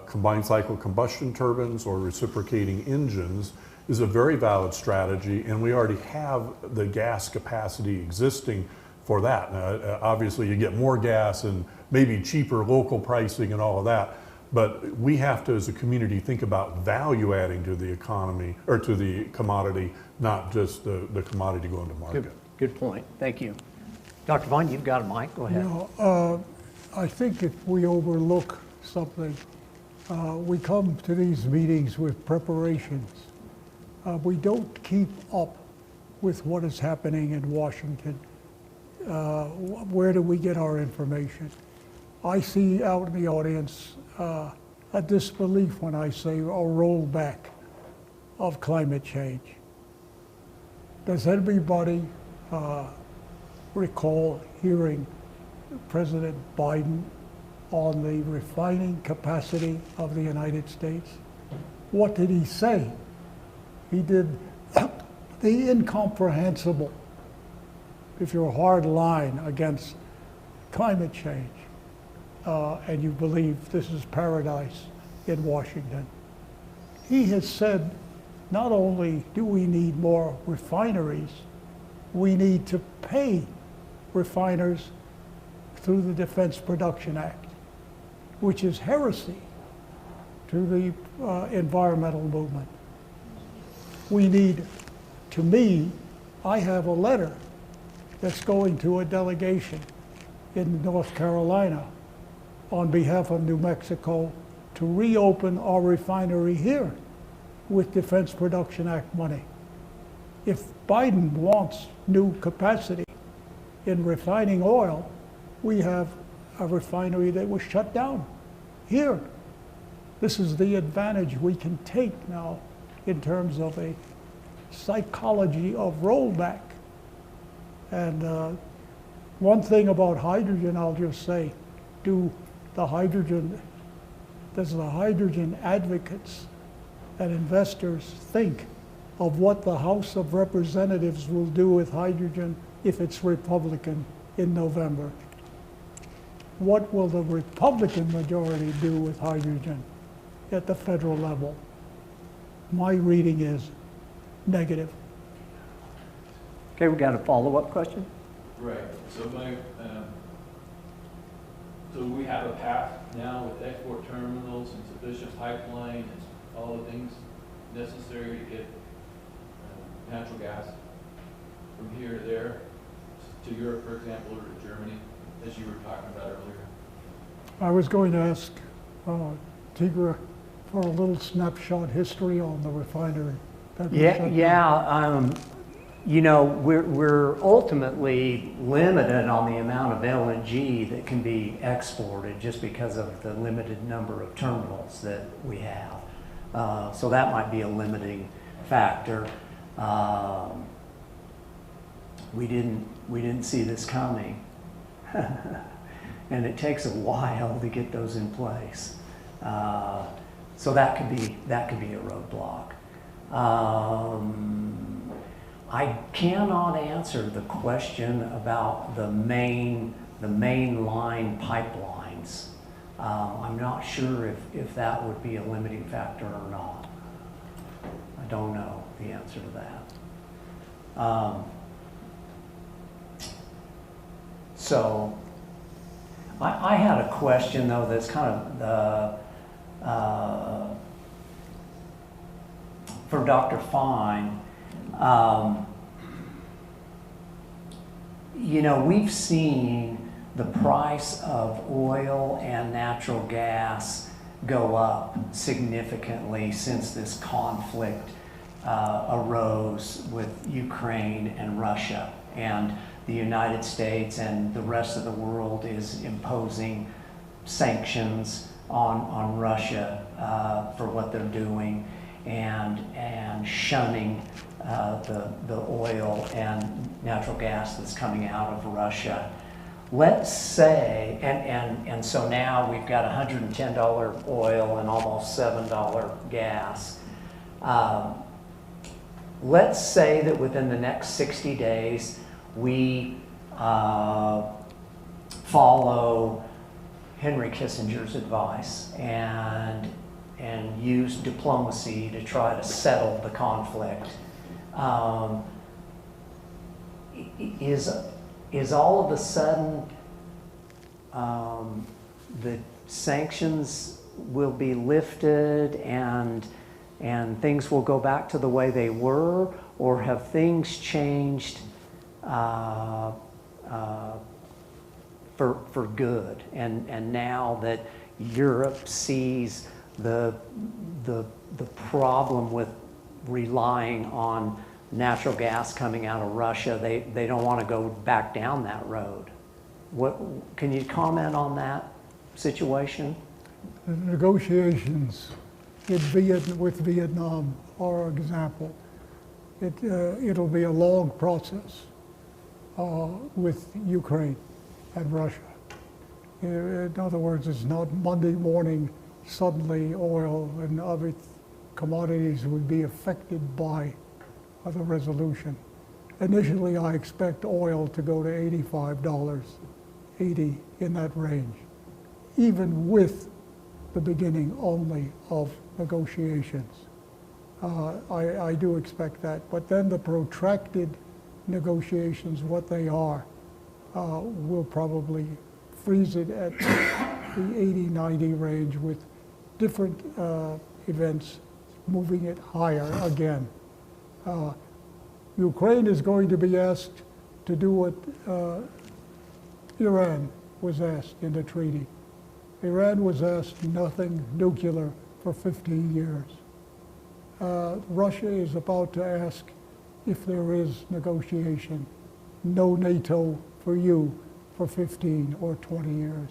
S3: combined cycle combustion turbines or reciprocating engines is a very valid strategy, and we already have the gas capacity existing for that. Now, obviously you get more gas and maybe cheaper local pricing and all of that, but we have to, as a community, think about value adding to the economy, or to the commodity, not just the commodity going to market.
S1: Good point. Thank you. Dr. Vaughn, you've got a mic. Go ahead.
S2: You know, I think if we overlook something, we come to these meetings with preparations. We don't keep up with what is happening in Washington. Where do we get our information? I see out in the audience a disbelief when I say a rollback of climate change. Does anybody recall hearing President Biden on the refining capacity of the United States? What did he say? He did the incomprehensible, if you're a hard line against climate change, and you believe this is paradise in Washington. He has said, not only do we need more refineries, we need to pay refiners through the Defense Production Act, which is heresy to the environmental movement. We need, to me, I have a letter that's going to a delegation in North Carolina on behalf of New Mexico to reopen our refinery here with Defense Production Act money. If Biden wants new capacity in refining oil, we have a refinery that was shut down here. This is the advantage we can take now in terms of a psychology of rollback. And one thing about hydrogen, I'll just say, does the hydrogen advocates and investors think of what the House of Representatives will do with hydrogen if it's Republican in November? What will the Republican majority do with hydrogen at the federal level? My reading is negative.
S1: Okay, we got a follow-up question?
S6: Right, so so we have a path now with export terminals and sufficient pipeline and all the things necessary to get natural gas from here to there, to Europe, for example, or to Germany, as you were talking about earlier.
S2: I was going to ask Tigra for a little snapshot history on the refinery.
S1: You know, we're ultimately limited on the amount of LNG that can be exported just because of the limited number of terminals that we have. So that might be a limiting factor. We didn't see this coming, and it takes a while to get those in place. So that could be a roadblock. I cannot answer the question about the main line pipelines. I'm not sure if that would be a limiting factor or not. I don't know the answer to that. So I had a question though that's kind of for Dr. Fine, you know, we've seen the price of oil and natural gas go up significantly since this conflict arose with Ukraine and Russia. And the United States and the rest of the world is imposing sanctions on Russia for what they're doing and shunning the oil and natural gas that's coming out of Russia. Let's say, and so now we've got $110 oil and almost $7 gas. Let's say that within the next 60 days, we follow Henry Kissinger's advice and use diplomacy to try to settle the conflict. Is all of a sudden the sanctions will be lifted and things will go back to the way they were, or have things changed for good? And now that Europe sees the problem with relying on natural gas coming out of Russia, they don't want to go back down that road. What can you comment on that situation?
S2: The negotiations with Vietnam are an example. It'll be a long process with Ukraine and Russia. In other words, it's not Monday morning suddenly oil and other commodities would be affected by the resolution. Initially, I expect oil to go to $85, $80 in that range, even with the beginning only of negotiations. I do expect that, but then the protracted negotiations, what they are, will probably freeze it at the 80, 90 range with different events moving it higher again. Ukraine is going to be asked to do what Iran was asked in the treaty. Iran was asked nothing nuclear for 15 years. Russia is about to ask if there is negotiation, no NATO for you for 15 or 20 years.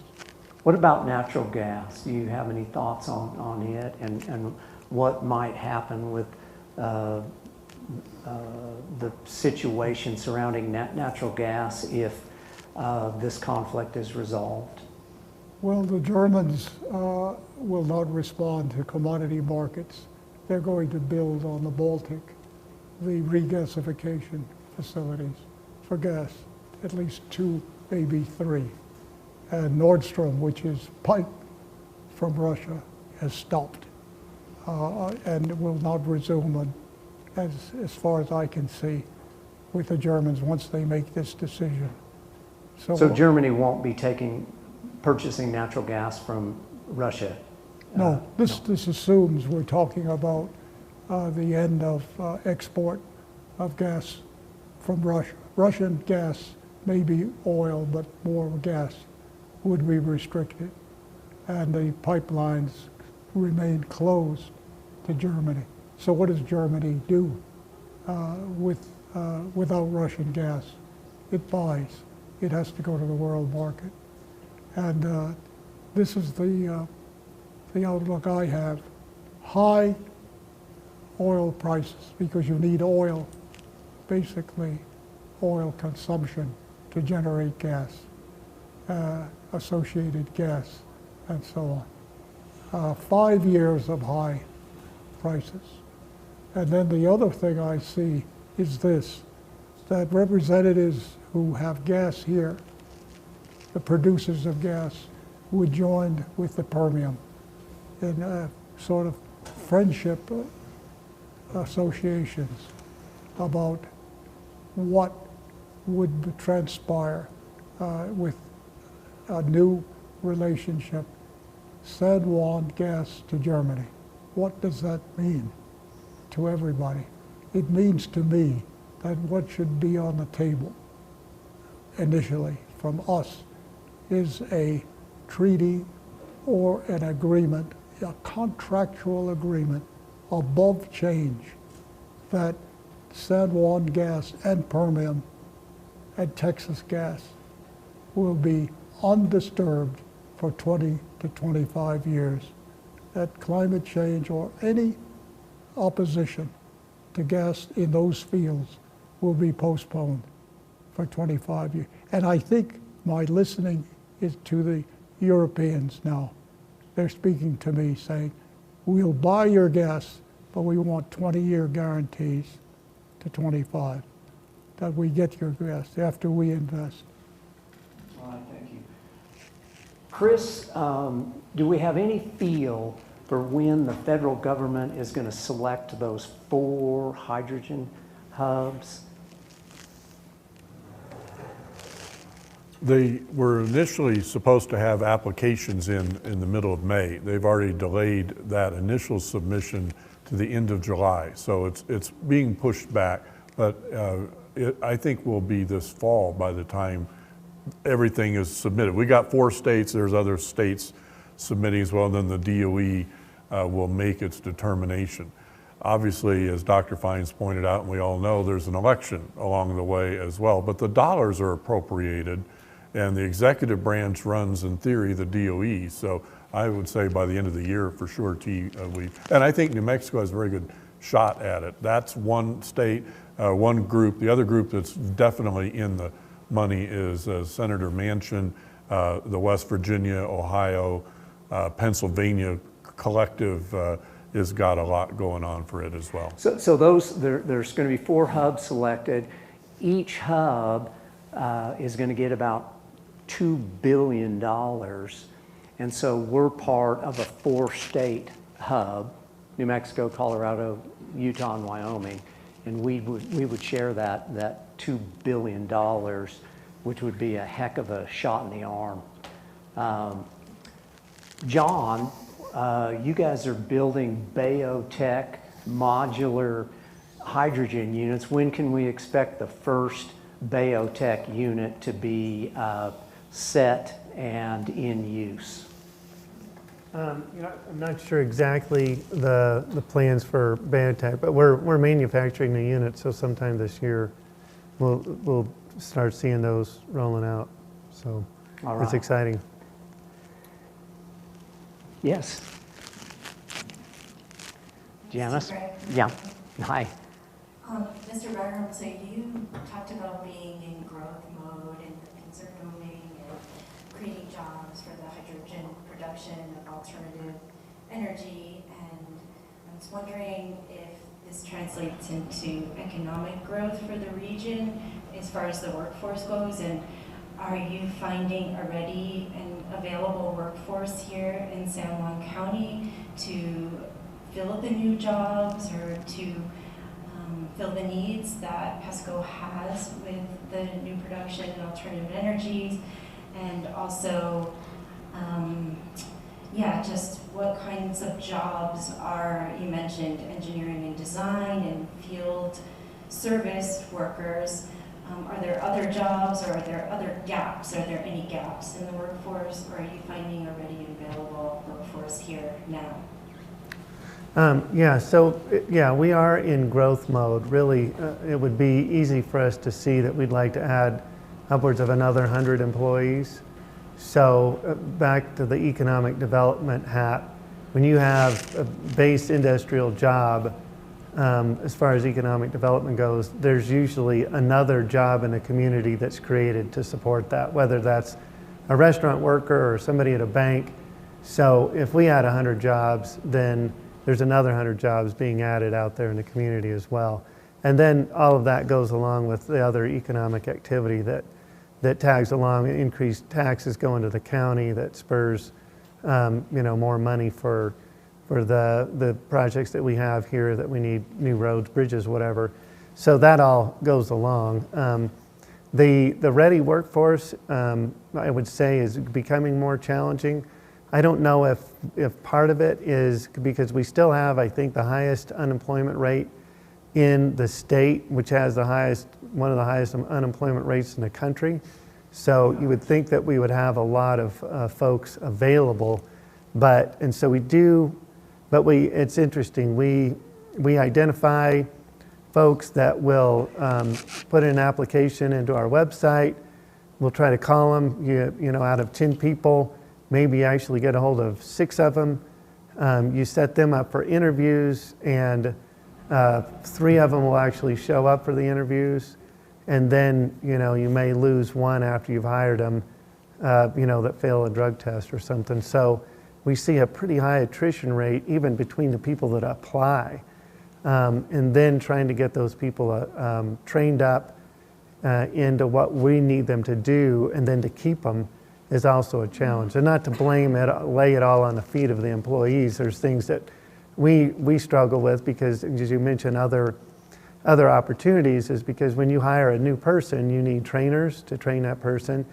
S1: What about natural gas? Do you have any thoughts on it and what might happen with the situation surrounding natural gas if this conflict is resolved?
S2: Well, the Germans will not respond to commodity markets. They're going to build on the Baltic the regasification facilities for gas, at least 2, maybe 3. And Nord Stream, which is pipe from Russia, has stopped and will not resume as far as I can see with the Germans once they make this decision.
S1: So Germany won't be purchasing natural gas from Russia?
S2: No, this assumes we're talking about the end of export of gas from Russia. Russian gas, maybe oil, but more gas would be restricted. And the pipelines remain closed to Germany. So what does Germany do without Russian gas? It buys. It has to go to the world market. And this is the outlook I have. High oil prices, because you need oil, basically oil consumption to generate gas, associated gas, and so on. 5 years of high prices. And then the other thing I see is this, that representatives who have gas here, the producers of gas, would join with the Permian in sort of friendship associations about what would transpire with a new relationship, San Juan gas to Germany. What does that mean to everybody. It means to me that what should be on the table initially from us is a treaty or an agreement, a contractual agreement above change that San Juan Gas and Permian and Texas Gas will be undisturbed for 20 to 25 years. That climate change or any opposition to gas in those fields will be postponed for 25 years. And I think my listening is to the Europeans now. They're speaking to me saying, we'll buy your gas, but we want 20-year guarantees to 25, that we get your gas after we invest.
S1: All right, thank you. Chris, do we have any feel for when the federal government is going to select those 4 hydrogen hubs?
S3: They were initially supposed to have applications in the middle of May. They've already delayed that initial submission to the end of July. So it's being pushed back, but I think will be this fall by the time everything is submitted. We got 4 states, there's other states submitting as well, and then the DOE will make its determination. Obviously, as Dr. Fines pointed out, and we all know, there's an election along the way as well, but the dollars are appropriated, and the executive branch runs, in theory, the DOE. So I would say by the end of the year, for sure, and I think New Mexico has a very good shot at it. That's one state, one group. The other group that's definitely in the money is Senator Manchin, the West Virginia, Ohio, Pennsylvania collective has got a lot going on for it as well.
S1: So there's going to be 4 hubs selected. Each hub is going to get about $2 billion. And so we're part of a 4-state hub, New Mexico, Colorado, Utah, and Wyoming. And we would share that $2 billion, which would be a heck of a shot in the arm. John, you guys are building Biotech modular hydrogen units. When can we expect the first Biotech unit to be set and in use?
S4: I'm not sure exactly the plans for Biotech, but we're manufacturing the unit, so sometime this year we'll start seeing those rolling out. So it's exciting.
S1: Yes. Janice? Yeah. Hi.
S7: Mr. Byrom, so you talked about being in growth mode and conserving and creating jobs for the hydrogen production of alternative energy, and I was wondering if this translates into economic growth for the region as far as the workforce goes, and are you finding already an available workforce here in San Juan County to fill the new jobs or to fill the needs that PESCO has with the new production and alternative energies? And also, just what kinds of jobs are, you mentioned engineering and design and field service workers. Are there other jobs, or are there other gaps? Are there any gaps in the workforce, or are you finding already available workforce here now?
S4: We are in growth mode. Really, it would be easy for us to see that we'd like to add upwards of another 100 employees. So back to the economic development hat, when you have a base industrial job, as far as economic development goes, there's usually another job in the community that's created to support that, whether that's a restaurant worker or somebody at a bank. So if we add 100 jobs, then there's another 100 jobs being added out there in the community as well. And then all of that goes along with the other economic activity that tags along. Increased taxes going to the county that spurs more money for the projects that we have here, that we need new roads, bridges, whatever. So that all goes along. The ready workforce, I would say, is becoming more challenging. I don't know if part of it is because we still have, I think, the highest unemployment rate in the state, which has one of the highest unemployment rates in the country. So you would think that we would have a lot of folks available, so we do, but it's interesting. We identify folks that will put an application into our website. We'll try to call them, you know, out of 10 people, maybe you actually get a hold of 6 of them. You set them up for interviews, and 3 of them will actually show up for the interviews. And then, you know, you may lose 1 after you've hired them, you know, that fail a drug test or something. So we see a pretty high attrition rate even between the people that apply. And then trying to get those people trained up into what we need them to do, and then to keep them is also a challenge. And not to lay it all on the feet of the employees. There's things that we struggle with, because as you mentioned, other opportunities is because when you hire a new person, you need trainers to train that person.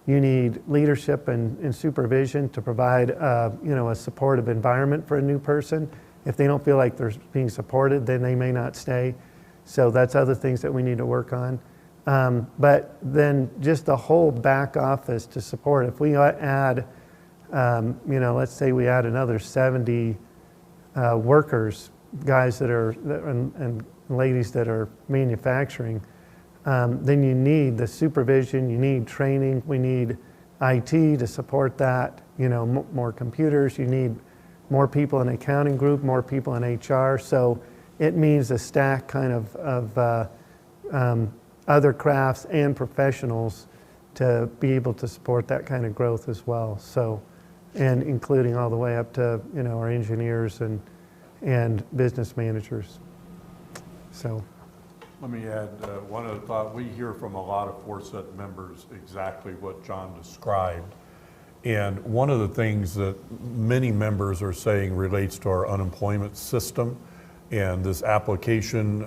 S4: You need leadership and supervision to provide you know, a supportive environment for a new person. If they don't feel like they're being supported, then they may not stay. So that's other things that we need to work on. But then just the whole back office to support. If we add, you know, let's say we add another 70 workers, guys and ladies that are manufacturing, then you need the supervision, you need training, we need IT to support that, you know, more computers, you need more people in the accounting group, more people in HR. So it means a stack kind of other crafts and professionals to be able to support that kind of growth as well. So, and including all the way up to, you know, our engineers and business managers. So.
S3: Let me add one other thought. We hear from a lot of Foresight members exactly what John described. And one of the things that many members are saying relates to our unemployment system and this application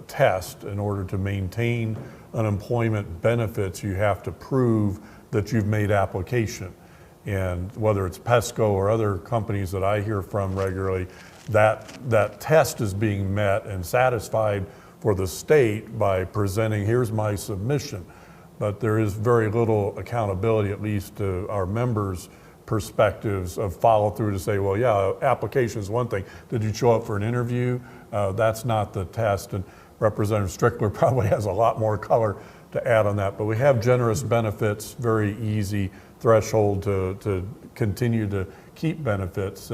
S3: test. In order to maintain unemployment benefits, you have to prove that you've made application. And whether it's PESCO or other companies that I hear from regularly, that test is being met and satisfied for the state by presenting, here's my submission. But there is very little accountability, at least to our members' perspectives of follow through to say, well, yeah, application is one thing. Did you show up for an interview? That's not the test. And Representative Strickler probably has a lot more color to add on that. But we have generous benefits, very easy threshold to continue to keep benefits.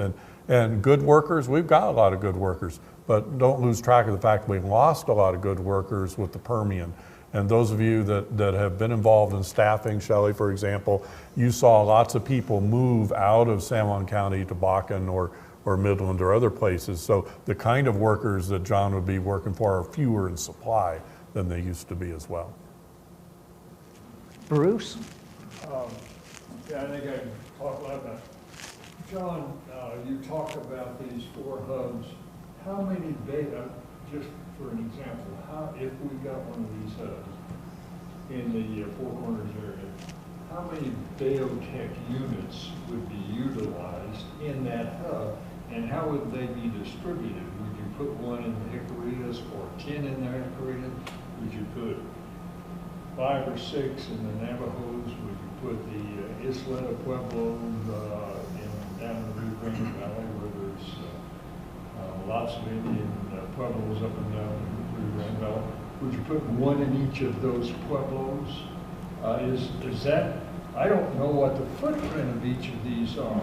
S3: And good workers, we've got a lot of good workers, but don't lose track of the fact we lost a lot of good workers with the Permian. And those of you that have been involved in staffing, Shelley, for example, you saw lots of people move out of San Juan County to Bakken or Midland or other places. So the kind of workers that John would be working for are fewer in supply than they used to be as well.
S1: Bruce?
S8: Yeah, I think I can talk a lot about it. John, you talk about these 4 hubs. How many just for an example, if we got one of these hubs in the Four Corners area, how many biotech units would be utilized in that hub, and how would they be distributed? Would you put one in the Hickoryas or 10 in the Hickoryas? Would you put 5 or 6 in the Navajos? Would you put the Isleta Pueblos down in the Rio Grande Valley, where there's lots of Indian pueblos up and down the Rio Grande Valley? Would you put one in each of those pueblos? Is that, I don't know what the footprint of each of these are.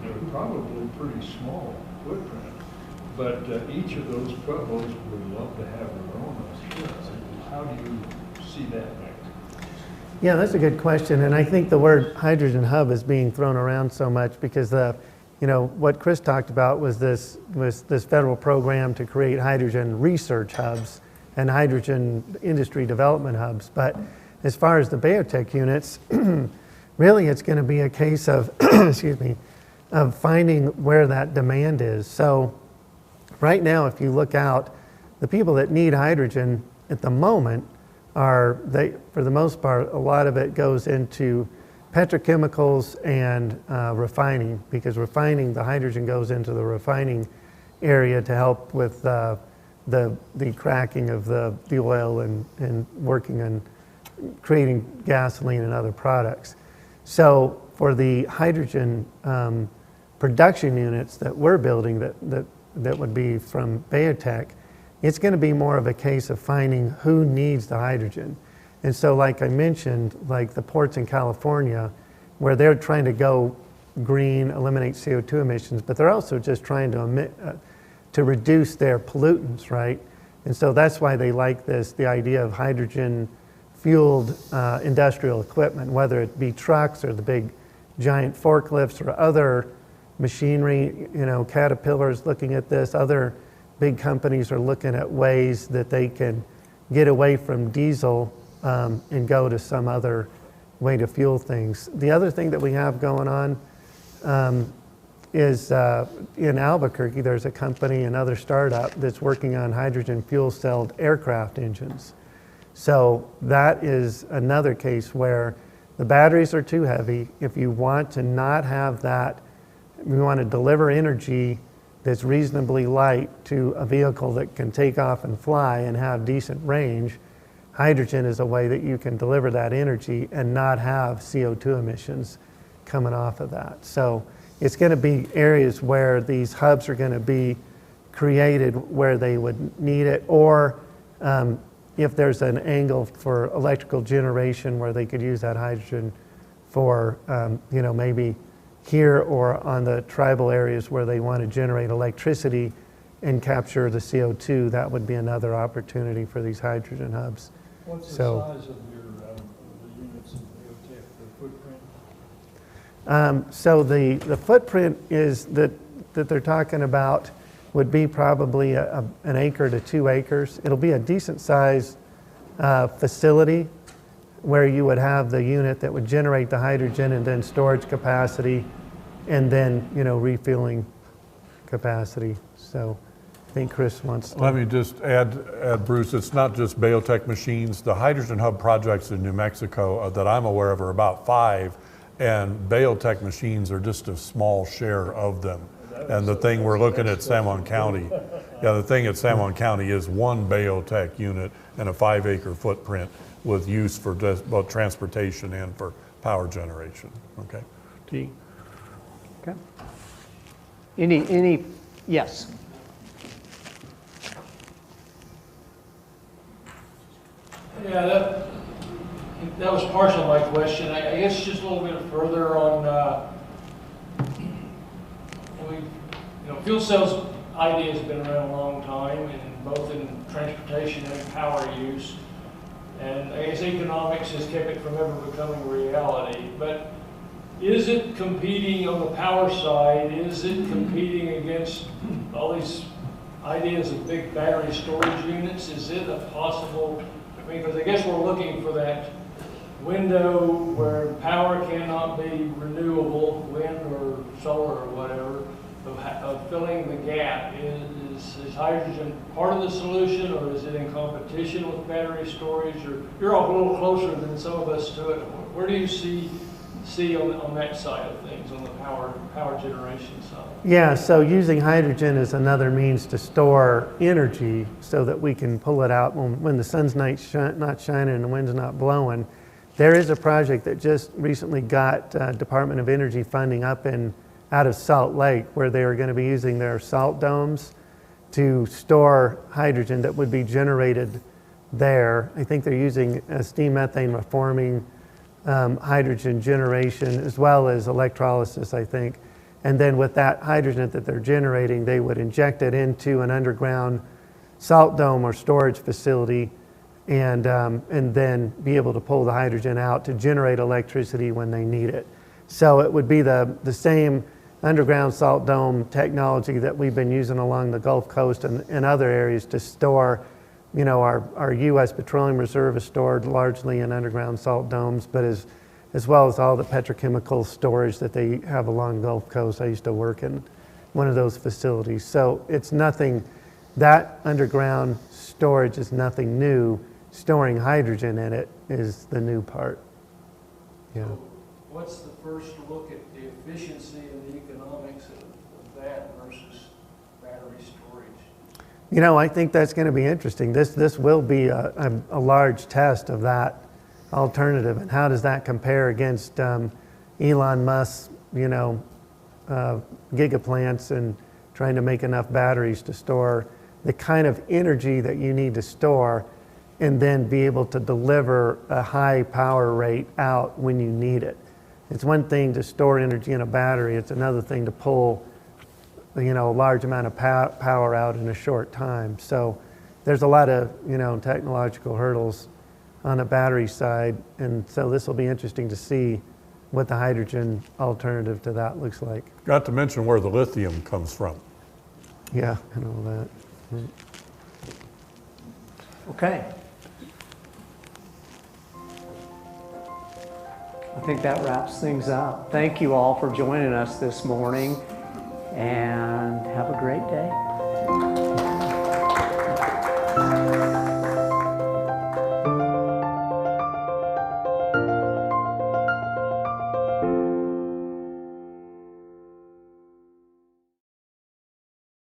S8: They're probably pretty small footprint, but each of those pueblos would love to have their own. How do you see that next?
S4: Yeah, that's a good question. And I think the word hydrogen hub is being thrown around so much because you know, what Chris talked about was this federal program to create hydrogen research hubs and hydrogen industry development hubs. But as far as the biotech units, really it's going to be a case of, excuse me, of finding where that demand is. So right now, if you look out, the people that need hydrogen at the moment for the most part, a lot of it goes into petrochemicals and refining, because refining, the hydrogen goes into the refining area to help with the cracking of the oil and working on creating gasoline and other products. So for the hydrogen production units that we're building that would be from Biotech, it's going to be more of a case of finding who needs the hydrogen. And so like I mentioned, like the ports in California, where they're trying to go green, eliminate CO2 emissions, but they're also just trying to reduce their pollutants, right? And so that's why they like the idea of hydrogen fueled industrial equipment, whether it be trucks or the big giant forklifts or other machinery. Caterpillar's looking at this, other big companies are looking at ways that they can get away from diesel and go to some other way to fuel things. The other thing that we have going on is in Albuquerque, there's a company, another startup, that's working on hydrogen fuel-celled aircraft engines. So that is another case where the batteries are too heavy. If you want to not have that, we want to deliver energy that's reasonably light to a vehicle that can take off and fly and have decent range, hydrogen is a way that you can deliver that energy and not have CO2 emissions coming off of that. So it's going to be areas where these hubs are going to be created where they would need it, or if there's an angle for electrical generation where they could use that hydrogen for, maybe here or on the tribal areas where they want to generate electricity and capture the CO2, that would be another opportunity for these hydrogen hubs.
S8: What's the
S4: So,
S8: size of your the units in Biotech, the footprint?
S4: So the footprint is that they're talking about would be probably an acre to 2 acres. It'll be a decent size facility where you would have the unit that would generate the hydrogen and then storage capacity and then, refueling capacity. So I think Chris wants to.
S3: Let me just add, Bruce, it's not just Biotech machines. The hydrogen hub projects in New Mexico that I'm aware of are about 5, and Biotech machines are just a small share of them. And the thing we're looking at San Juan County, the thing at San Juan County is 1 Biotech unit and a 5-acre footprint with use for both transportation and for power generation. Okay. T.
S1: Okay. Any, yes.
S9: Yeah, that was partial of my question. I guess just a little bit further on, fuel cells idea has been around a long time, and both in transportation and power use. And I guess economics has kept it from ever becoming a reality. But is it competing on the power side? Is it competing against all these ideas of big battery storage units? Is it a possible, because I guess we're looking for that window where power cannot be renewable, wind or solar or whatever, of filling the gap. Is hydrogen part of the solution, or is it in competition with battery storage? Or you're all a little closer than some of us to it. Where do you see on that side of things, on the power generation side?
S4: Yeah, so using hydrogen is another means to store energy so that we can pull it out when the sun's not shining and the wind's not blowing. There is a project that just recently got Department of Energy funding out of Salt Lake, where they are going to be using their salt domes to store hydrogen that would be generated there. I think they're using steam methane reforming, hydrogen generation, as well as electrolysis, I think. And then with that hydrogen that they're generating, they would inject it into an underground salt dome or storage facility, and then be able to pull the hydrogen out to generate electricity when they need it. So it would be the same underground salt dome technology that we've been using along the Gulf Coast and other areas to store, our U.S. petroleum reserve is stored largely in underground salt domes, but as well as all the petrochemical storage that they have along the Gulf Coast. I used to work in one of those facilities. So it's nothing, that underground storage is nothing new. Storing hydrogen in it is the new part. Yeah.
S9: what's the first look at the efficiency and the economics of that versus battery storage?
S4: You know, I think that's going to be interesting. This will be a large test of that alternative, and how does that compare against Elon Musk's, you know, gigaplants and trying to make enough batteries to store the kind of energy that you need to store, and then be able to deliver a high power rate out when you need it. It's one thing to store energy in a battery, it's another thing to pull, you know, a large amount of power out in a short time. So there's a lot of, you know, technological hurdles on the battery side, and so this will be interesting to see what the hydrogen alternative to that looks like.
S3: Got to mention where the lithium comes from.
S4: Yeah, and all that.
S1: Okay. I think that wraps things up. Thank you all for joining us this morning, and have a great day.